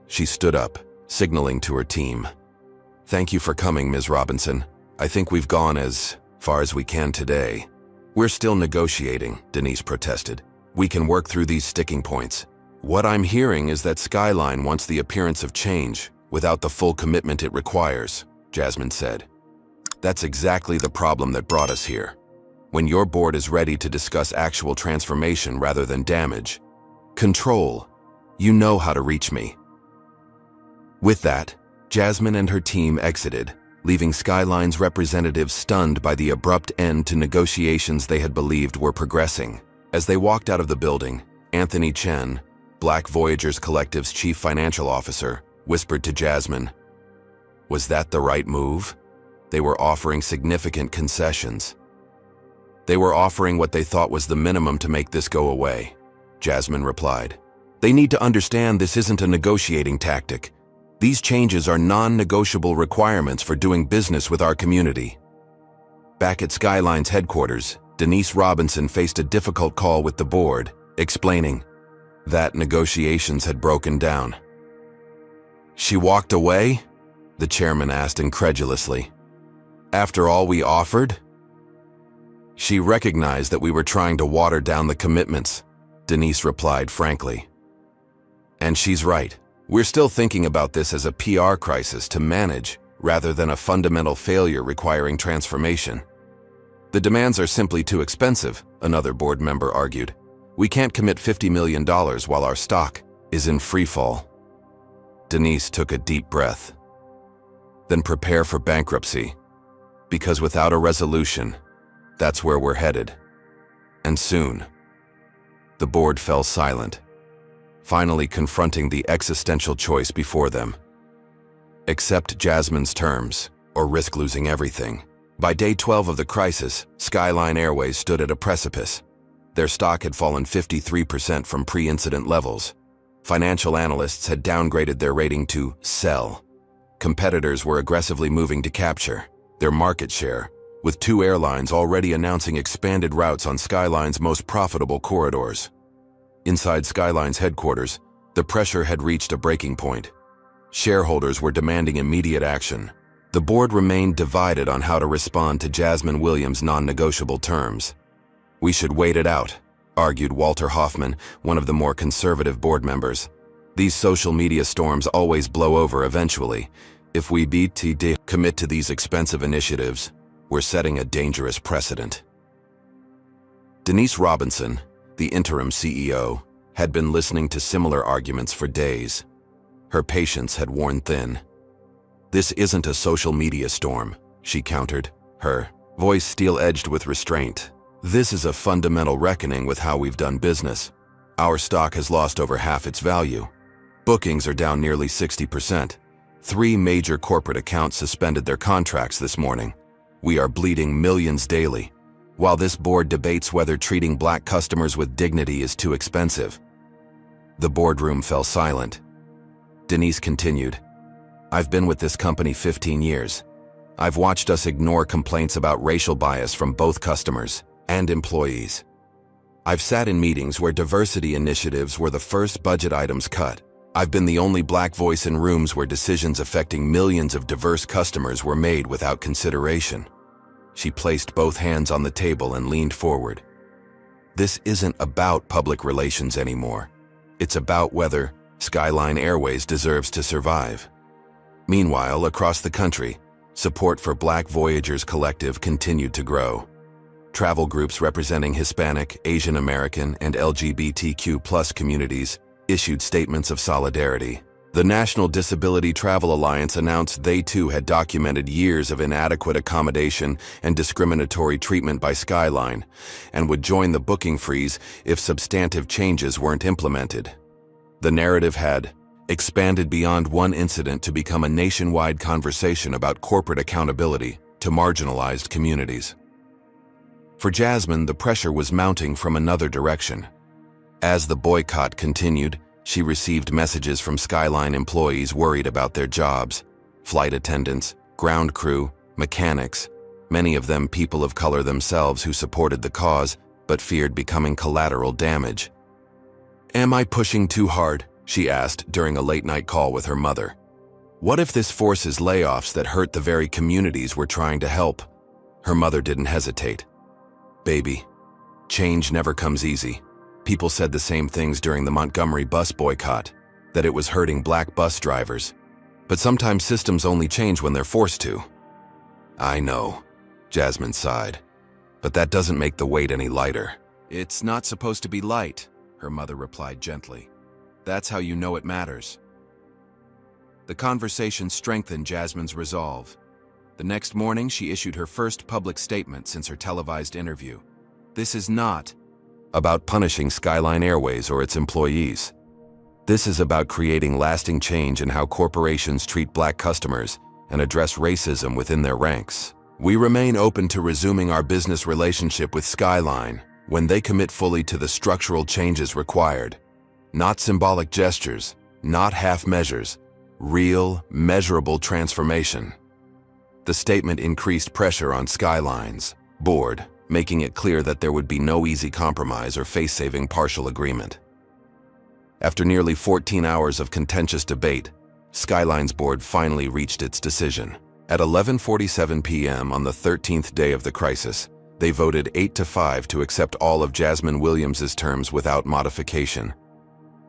She stood up, signaling to her team. Thank you for coming, Ms. Robinson. I think we've gone as far as we can today. We're still negotiating, Denise protested. We can work through these sticking points. What I'm hearing is that Skyline wants the appearance of change without the full commitment it requires, Jasmine said. That's exactly the problem that brought us here. When your board is ready to discuss actual transformation rather than damage, control, you know how to reach me. With that, Jasmine and her team exited, leaving Skyline's representatives stunned by the abrupt end to negotiations they had believed were progressing. As they walked out of the building, Anthony Chen, Black Voyagers Collective's chief financial officer, whispered to Jasmine, "Was that the right move?" They were offering significant concessions. They were offering what they thought was the minimum to make this go away, Jasmine replied. They need to understand this isn't a negotiating tactic. These changes are non-negotiable requirements for doing business with our community. Back at Skyline's headquarters, Denise Robinson faced a difficult call with the board, explaining that negotiations had broken down. "She walked away?" the chairman asked incredulously. "After all we offered?" "She recognized that we were trying to water down the commitments," Denise replied frankly. "And she's right. We're still thinking about this as a PR crisis to manage rather than a fundamental failure requiring transformation. The demands are simply too expensive," another board member argued. "We can't commit $50 million while our stock is in freefall." Denise took a deep breath. "Then prepare for bankruptcy, because without a resolution, that's where we're headed. And soon." The board fell silent, finally confronting the existential choice before them. Accept Jasmine's terms, or risk losing everything. By day 12 of the crisis, Skyline Airways stood at a precipice. Their stock had fallen 53% from pre-incident levels. Financial analysts had downgraded their rating to sell. Competitors were aggressively moving to capture their market share, with 2 airlines already announcing expanded routes on Skyline's most profitable corridors. Inside Skyline's headquarters, the pressure had reached a breaking point. Shareholders were demanding immediate action. The board remained divided on how to respond to Jasmine Williams' non-negotiable terms. "We should wait it out," argued Walter Hoffman, one of the more conservative board members. "These social media storms always blow over eventually. If we commit to these expensive initiatives, we're setting a dangerous precedent." Denise Robinson, the interim CEO, had been listening to similar arguments for days. Her patience had worn thin. "This isn't a social media storm," she countered, her voice steel-edged with restraint. "This is a fundamental reckoning with how we've done business. Our stock has lost over half its value. Bookings are down nearly 60%. 3 major corporate accounts suspended their contracts this morning. We are bleeding millions daily, while this board debates whether treating Black customers with dignity is too expensive." The boardroom fell silent. Denise continued, "I've been with this company 15 years. I've watched us ignore complaints about racial bias from both customers and employees. I've sat in meetings where diversity initiatives were the first budget items cut. I've been the only Black voice in rooms where decisions affecting millions of diverse customers were made without consideration." She placed both hands on the table and leaned forward. "This isn't about public relations anymore. It's about whether Skyline Airways deserves to survive." Meanwhile, across the country, support for Black Voyagers Collective continued to grow. Travel groups representing Hispanic, Asian American, and LGBTQ+ communities issued statements of solidarity. The National Disability Travel Alliance announced they too had documented years of inadequate accommodation and discriminatory treatment by Skyline, and would join the booking freeze if substantive changes weren't implemented. The narrative had expanded beyond one incident to become a nationwide conversation about corporate accountability to marginalized communities. For Jasmine, the pressure was mounting from another direction. As the boycott continued, she received messages from Skyline employees worried about their jobs: flight attendants, ground crew, mechanics, many of them people of color themselves who supported the cause but feared becoming collateral damage. "Am I pushing too hard?" she asked during a late-night call with her mother. "What if this forces layoffs that hurt the very communities we're trying to help?" Her mother didn't hesitate. "Baby, change never comes easy. People said the same things during the Montgomery bus boycott, that it was hurting black bus drivers. But sometimes systems only change when they're forced to. I know, Jasmine sighed, but that doesn't make the weight any lighter. It's not supposed to be light, her mother replied gently. That's how you know it matters. The conversation strengthened Jasmine's resolve. The next morning, she issued her first public statement since her televised interview. This is not about punishing Skyline Airways or its employees. This is about creating lasting change in how corporations treat black customers and address racism within their ranks. We remain open to resuming our business relationship with Skyline when they commit fully to the structural changes required. Not symbolic gestures, not half measures, real, measurable transformation. The statement increased pressure on Skyline's board, making it clear that there would be no easy compromise or face-saving partial agreement. After nearly 14 hours of contentious debate, Skyline's board finally reached its decision. At 11:47 p.m. on the 13th day of the crisis, they voted 8-5 to accept all of Jasmine Williams's terms without modification.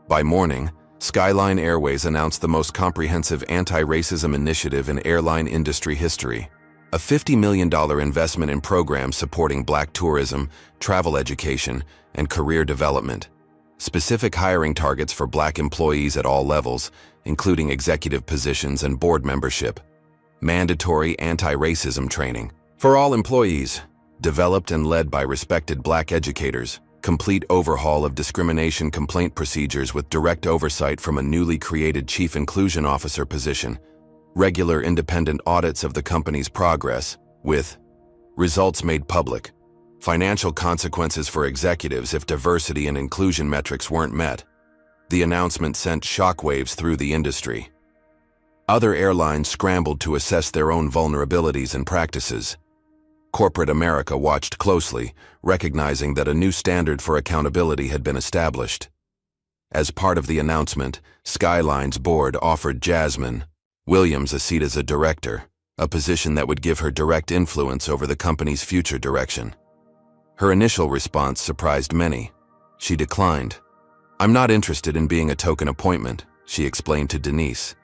By morning, Skyline Airways announced the most comprehensive anti-racism initiative in airline industry history, a $50 million investment in programs supporting black tourism, travel education, and career development. Specific hiring targets for black employees at all levels, including executive positions and board membership. Mandatory anti-racism training for all employees, developed and led by respected black educators. Complete overhaul of discrimination complaint procedures with direct oversight from a newly created Chief Inclusion Officer position. Regular independent audits of the company's progress, with results made public. Financial consequences for executives if diversity and inclusion metrics weren't met. The announcement sent shockwaves through the industry. Other airlines scrambled to assess their own vulnerabilities and practices. Corporate America watched closely, recognizing that a new standard for accountability had been established. As part of the announcement, Skyline's board offered Jasmine Williams a seat as a director, a position that would give her direct influence over the company's future direction. Her initial response surprised many. She declined. "I'm not interested in being a token appointment," she explained to Denise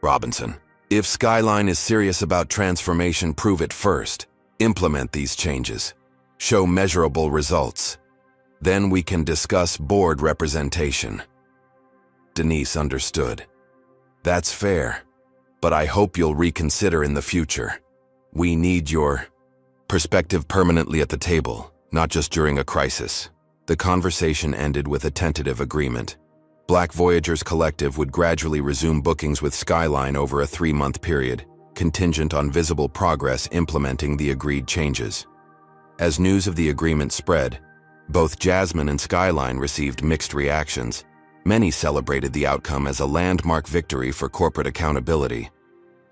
Robinson. "If Skyline is serious about transformation, prove it first. Implement these changes. Show measurable results. Then we can discuss board representation." Denise understood. "That's fair, but I hope you'll reconsider in the future. We need your perspective permanently at the table, not just during a crisis." The conversation ended with a tentative agreement. Black Voyagers Collective would gradually resume bookings with Skyline over a 3-month period, contingent on visible progress implementing the agreed changes. As news of the agreement spread, both Jasmine and Skyline received mixed reactions. Many celebrated the outcome as a landmark victory for corporate accountability.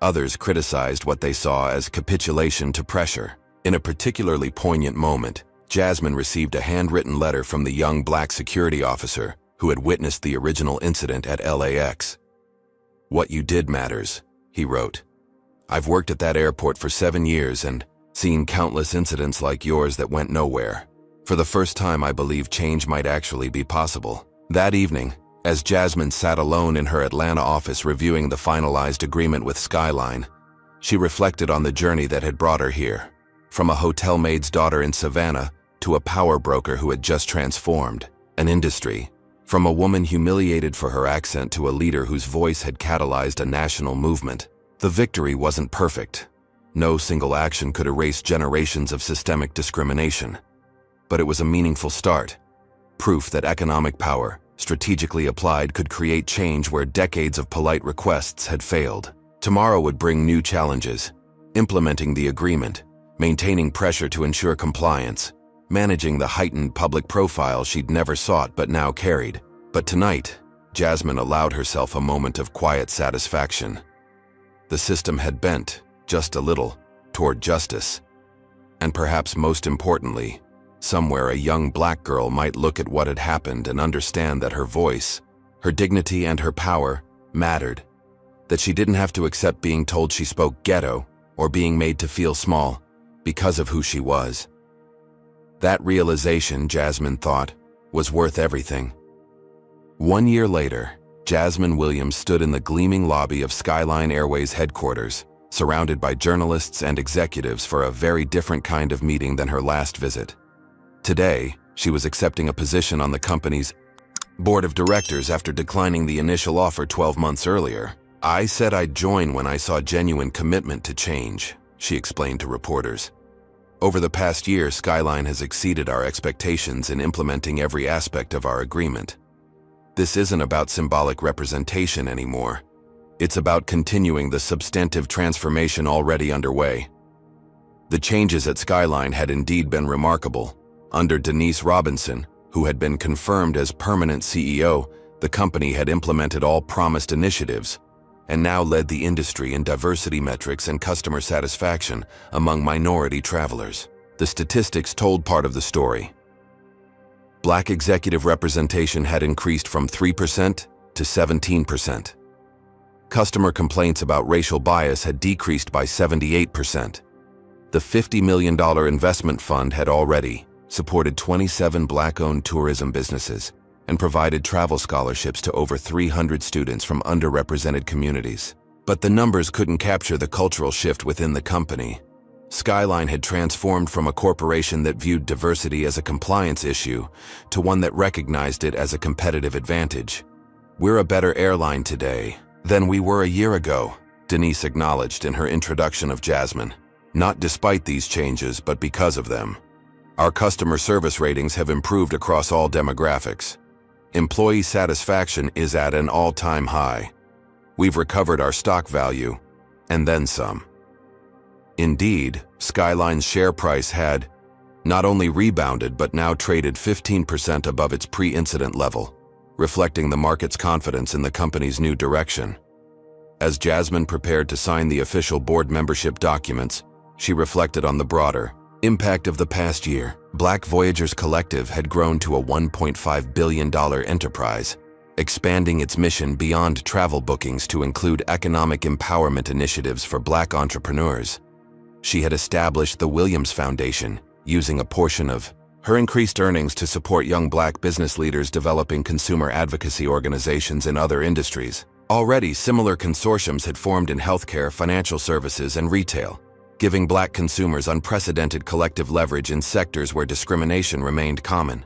Others criticized what they saw as capitulation to pressure. In a particularly poignant moment, Jasmine received a handwritten letter from the young black security officer who had witnessed the original incident at LAX. "What you did matters," he wrote. "I've worked at that airport for 7 years and seen countless incidents like yours that went nowhere. For the first time, I believe change might actually be possible." That evening, as Jasmine sat alone in her Atlanta office reviewing the finalized agreement with Skyline, she reflected on the journey that had brought her here. From a hotel maid's daughter in Savannah to a power broker who had just transformed an industry. From a woman humiliated for her accent to a leader whose voice had catalyzed a national movement. The victory wasn't perfect. No single action could erase generations of systemic discrimination. But it was a meaningful start. Proof that economic power, strategically applied, could create change where decades of polite requests had failed. Tomorrow would bring new challenges. Implementing the agreement, maintaining pressure to ensure compliance, managing the heightened public profile she'd never sought but now carried. But tonight, Jasmine allowed herself a moment of quiet satisfaction. The system had bent, just a little, toward justice. And perhaps most importantly, somewhere a young black girl might look at what had happened and understand that her voice, her dignity and her power mattered. That she didn't have to accept being told she spoke ghetto or being made to feel small because of who she was. That realization, Jasmine thought, was worth everything. 1 year later, Jasmine Williams stood in the gleaming lobby of Skyline Airways headquarters, surrounded by journalists and executives for a very different kind of meeting than her last visit. Today, she was accepting a position on the company's board of directors after declining the initial offer 12 months earlier. "I said I'd join when I saw genuine commitment to change," she explained to reporters. "Over the past year, Skyline has exceeded our expectations in implementing every aspect of our agreement. This isn't about symbolic representation anymore. It's about continuing the substantive transformation already underway." The changes at Skyline had indeed been remarkable. Under Denise Robinson, who had been confirmed as permanent CEO, the company had implemented all promised initiatives and now led the industry in diversity metrics and customer satisfaction among minority travelers. The statistics told part of the story. Black executive representation had increased from 3% to 17%. Customer complaints about racial bias had decreased by 78%. The $50 million investment fund had already supported 27 Black-owned tourism businesses and provided travel scholarships to over 300 students from underrepresented communities. But the numbers couldn't capture the cultural shift within the company. Skyline had transformed from a corporation that viewed diversity as a compliance issue to one that recognized it as a competitive advantage. "We're a better airline today than we were a year ago," Denise acknowledged in her introduction of Jasmine. "Not despite these changes, but because of them. Our customer service ratings have improved across all demographics. Employee satisfaction is at an all-time high. We've recovered our stock value, and then some." Indeed, Skyline's share price had not only rebounded but now traded 15% above its pre-incident level, reflecting the market's confidence in the company's new direction. As Jasmine prepared to sign the official board membership documents, she reflected on the broader impact of the past year. Black Voyagers Collective had grown to a $1.5 billion enterprise, expanding its mission beyond travel bookings to include economic empowerment initiatives for Black entrepreneurs. She had established the Williams Foundation, using a portion of her increased earnings to support young Black business leaders developing consumer advocacy organizations in other industries. Already, similar consortiums had formed in healthcare, financial services, and retail, giving Black consumers unprecedented collective leverage in sectors where discrimination remained common.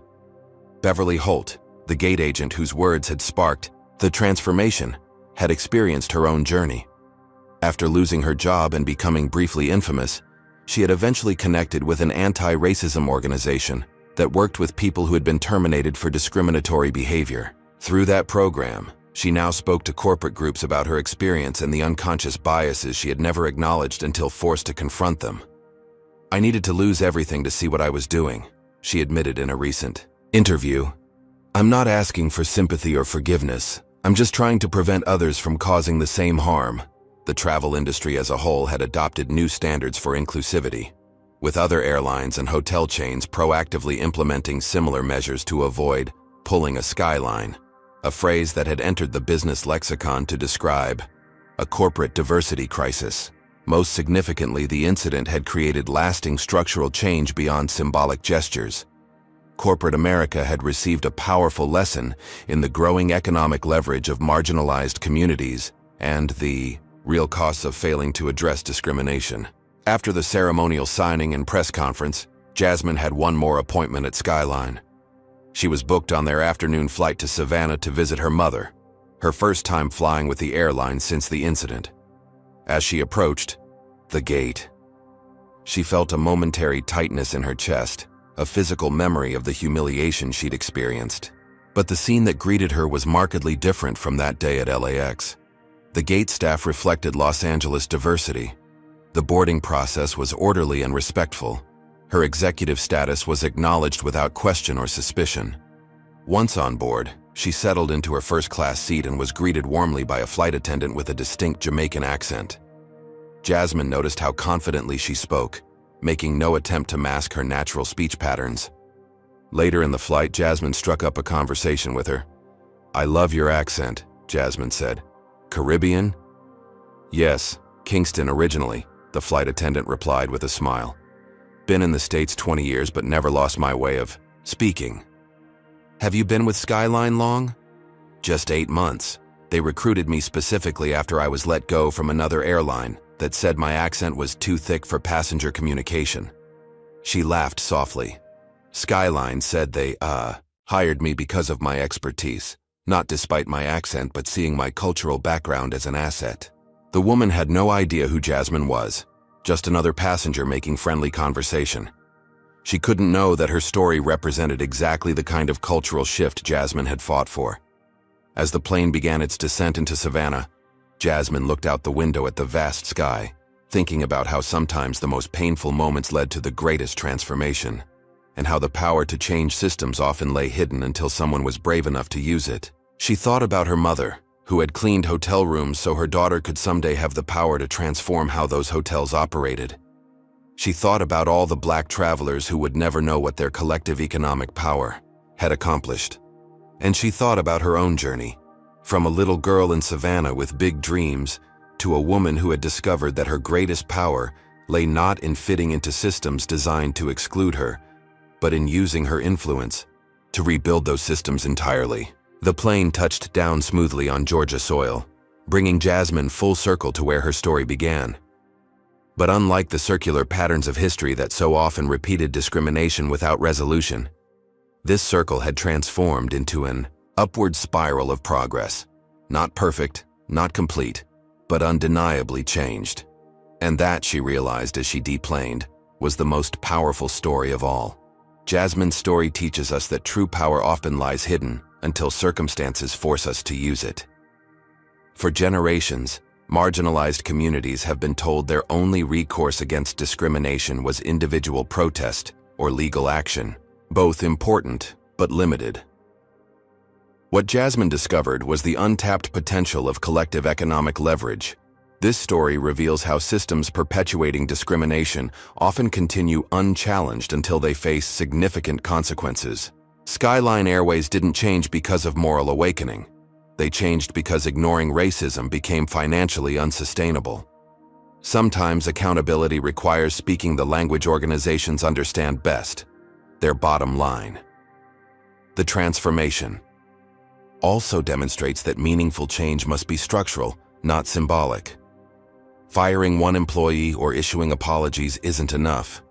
Beverly Holt, the gate agent whose words had sparked the transformation, had experienced her own journey. After losing her job and becoming briefly infamous, she had eventually connected with an anti-racism organization that worked with people who had been terminated for discriminatory behavior. Through that program, she now spoke to corporate groups about her experience and the unconscious biases she had never acknowledged until forced to confront them. "I needed to lose everything to see what I was doing," she admitted in a recent interview. "I'm not asking for sympathy or forgiveness. I'm just trying to prevent others from causing the same harm." The travel industry as a whole had adopted new standards for inclusivity, with other airlines and hotel chains proactively implementing similar measures to avoid pulling a Skyline, a phrase that had entered the business lexicon to describe a corporate diversity crisis. Most significantly, the incident had created lasting structural change beyond symbolic gestures. Corporate America had received a powerful lesson in the growing economic leverage of marginalized communities and the real costs of failing to address discrimination. After the ceremonial signing and press conference, Jasmine had one more appointment at Skyline. She was booked on their afternoon flight to Savannah to visit her mother, her first time flying with the airline since the incident. As she approached the gate, she felt a momentary tightness in her chest, a physical memory of the humiliation she'd experienced. But the scene that greeted her was markedly different from that day at LAX. The gate staff reflected Los Angeles diversity. The boarding process was orderly and respectful. Her executive status was acknowledged without question or suspicion. Once on board, she settled into her first-class seat and was greeted warmly by a flight attendant with a distinct Jamaican accent. Jasmine noticed how confidently she spoke, making no attempt to mask her natural speech patterns. Later in the flight, Jasmine struck up a conversation with her. "I love your accent," Jasmine said. "Caribbean?" "Yes, Kingston originally," the flight attendant replied with a smile. "Been in the States 20 years but never lost my way of speaking." Have you been with Skyline long? Just 8 months. They recruited me specifically after I was let go from another airline that said my accent was too thick for passenger communication. She laughed softly. Skyline said they, hired me because of my expertise, not despite my accent but seeing my cultural background as an asset. The woman had no idea who Jasmine was, just another passenger making friendly conversation. She couldn't know that her story represented exactly the kind of cultural shift Jasmine had fought for. As the plane began its descent into Savannah, Jasmine looked out the window at the vast sky, thinking about how sometimes the most painful moments led to the greatest transformation, and how the power to change systems often lay hidden until someone was brave enough to use it. She thought about her mother, who had cleaned hotel rooms so her daughter could someday have the power to transform how those hotels operated. She thought about all the black travelers who would never know what their collective economic power had accomplished. And she thought about her own journey, from a little girl in Savannah with big dreams to a woman who had discovered that her greatest power lay not in fitting into systems designed to exclude her, but in using her influence to rebuild those systems entirely. The plane touched down smoothly on Georgia soil, bringing Jasmine full circle to where her story began. But unlike the circular patterns of history that so often repeated discrimination without resolution, this circle had transformed into an upward spiral of progress. Not perfect, not complete, but undeniably changed. And that, she realized as she deplaned, was the most powerful story of all. Jasmine's story teaches us that true power often lies hidden until circumstances force us to use it. For generations, marginalized communities have been told their only recourse against discrimination was individual protest or legal action, both important but limited. What Jasmine discovered was the untapped potential of collective economic leverage. This story reveals how systems perpetuating discrimination often continue unchallenged until they face significant consequences. Skyline Airways didn't change because of moral awakening. They changed because ignoring racism became financially unsustainable. Sometimes accountability requires speaking the language organizations understand best, their bottom line. The transformation also demonstrates that meaningful change must be structural, not symbolic. Firing one employee or issuing apologies isn't enough.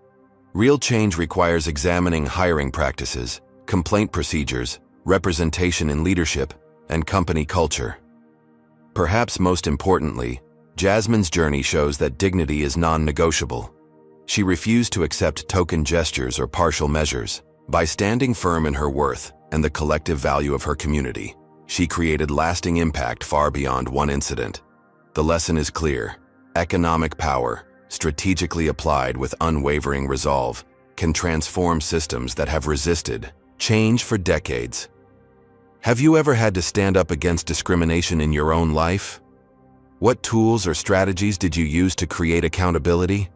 Real change requires examining hiring practices, complaint procedures, representation in leadership, and company culture. Perhaps most importantly, Jasmine's journey shows that dignity is non-negotiable. She refused to accept token gestures or partial measures. By standing firm in her worth and the collective value of her community, she created lasting impact far beyond one incident. The lesson is clear. Economic power, strategically applied with unwavering resolve, can transform systems that have resisted change for decades. Have you ever had to stand up against discrimination in your own life? What tools or strategies did you use to create accountability?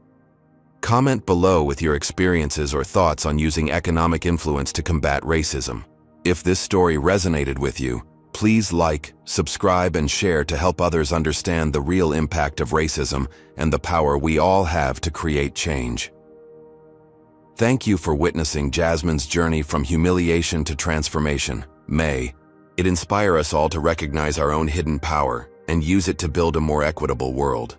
Comment below with your experiences or thoughts on using economic influence to combat racism. If this story resonated with you, please like, subscribe, and share to help others understand the real impact of racism and the power we all have to create change. Thank you for witnessing Jasmine's journey from humiliation to transformation. May it inspire us all to recognize our own hidden power and use it to build a more equitable world.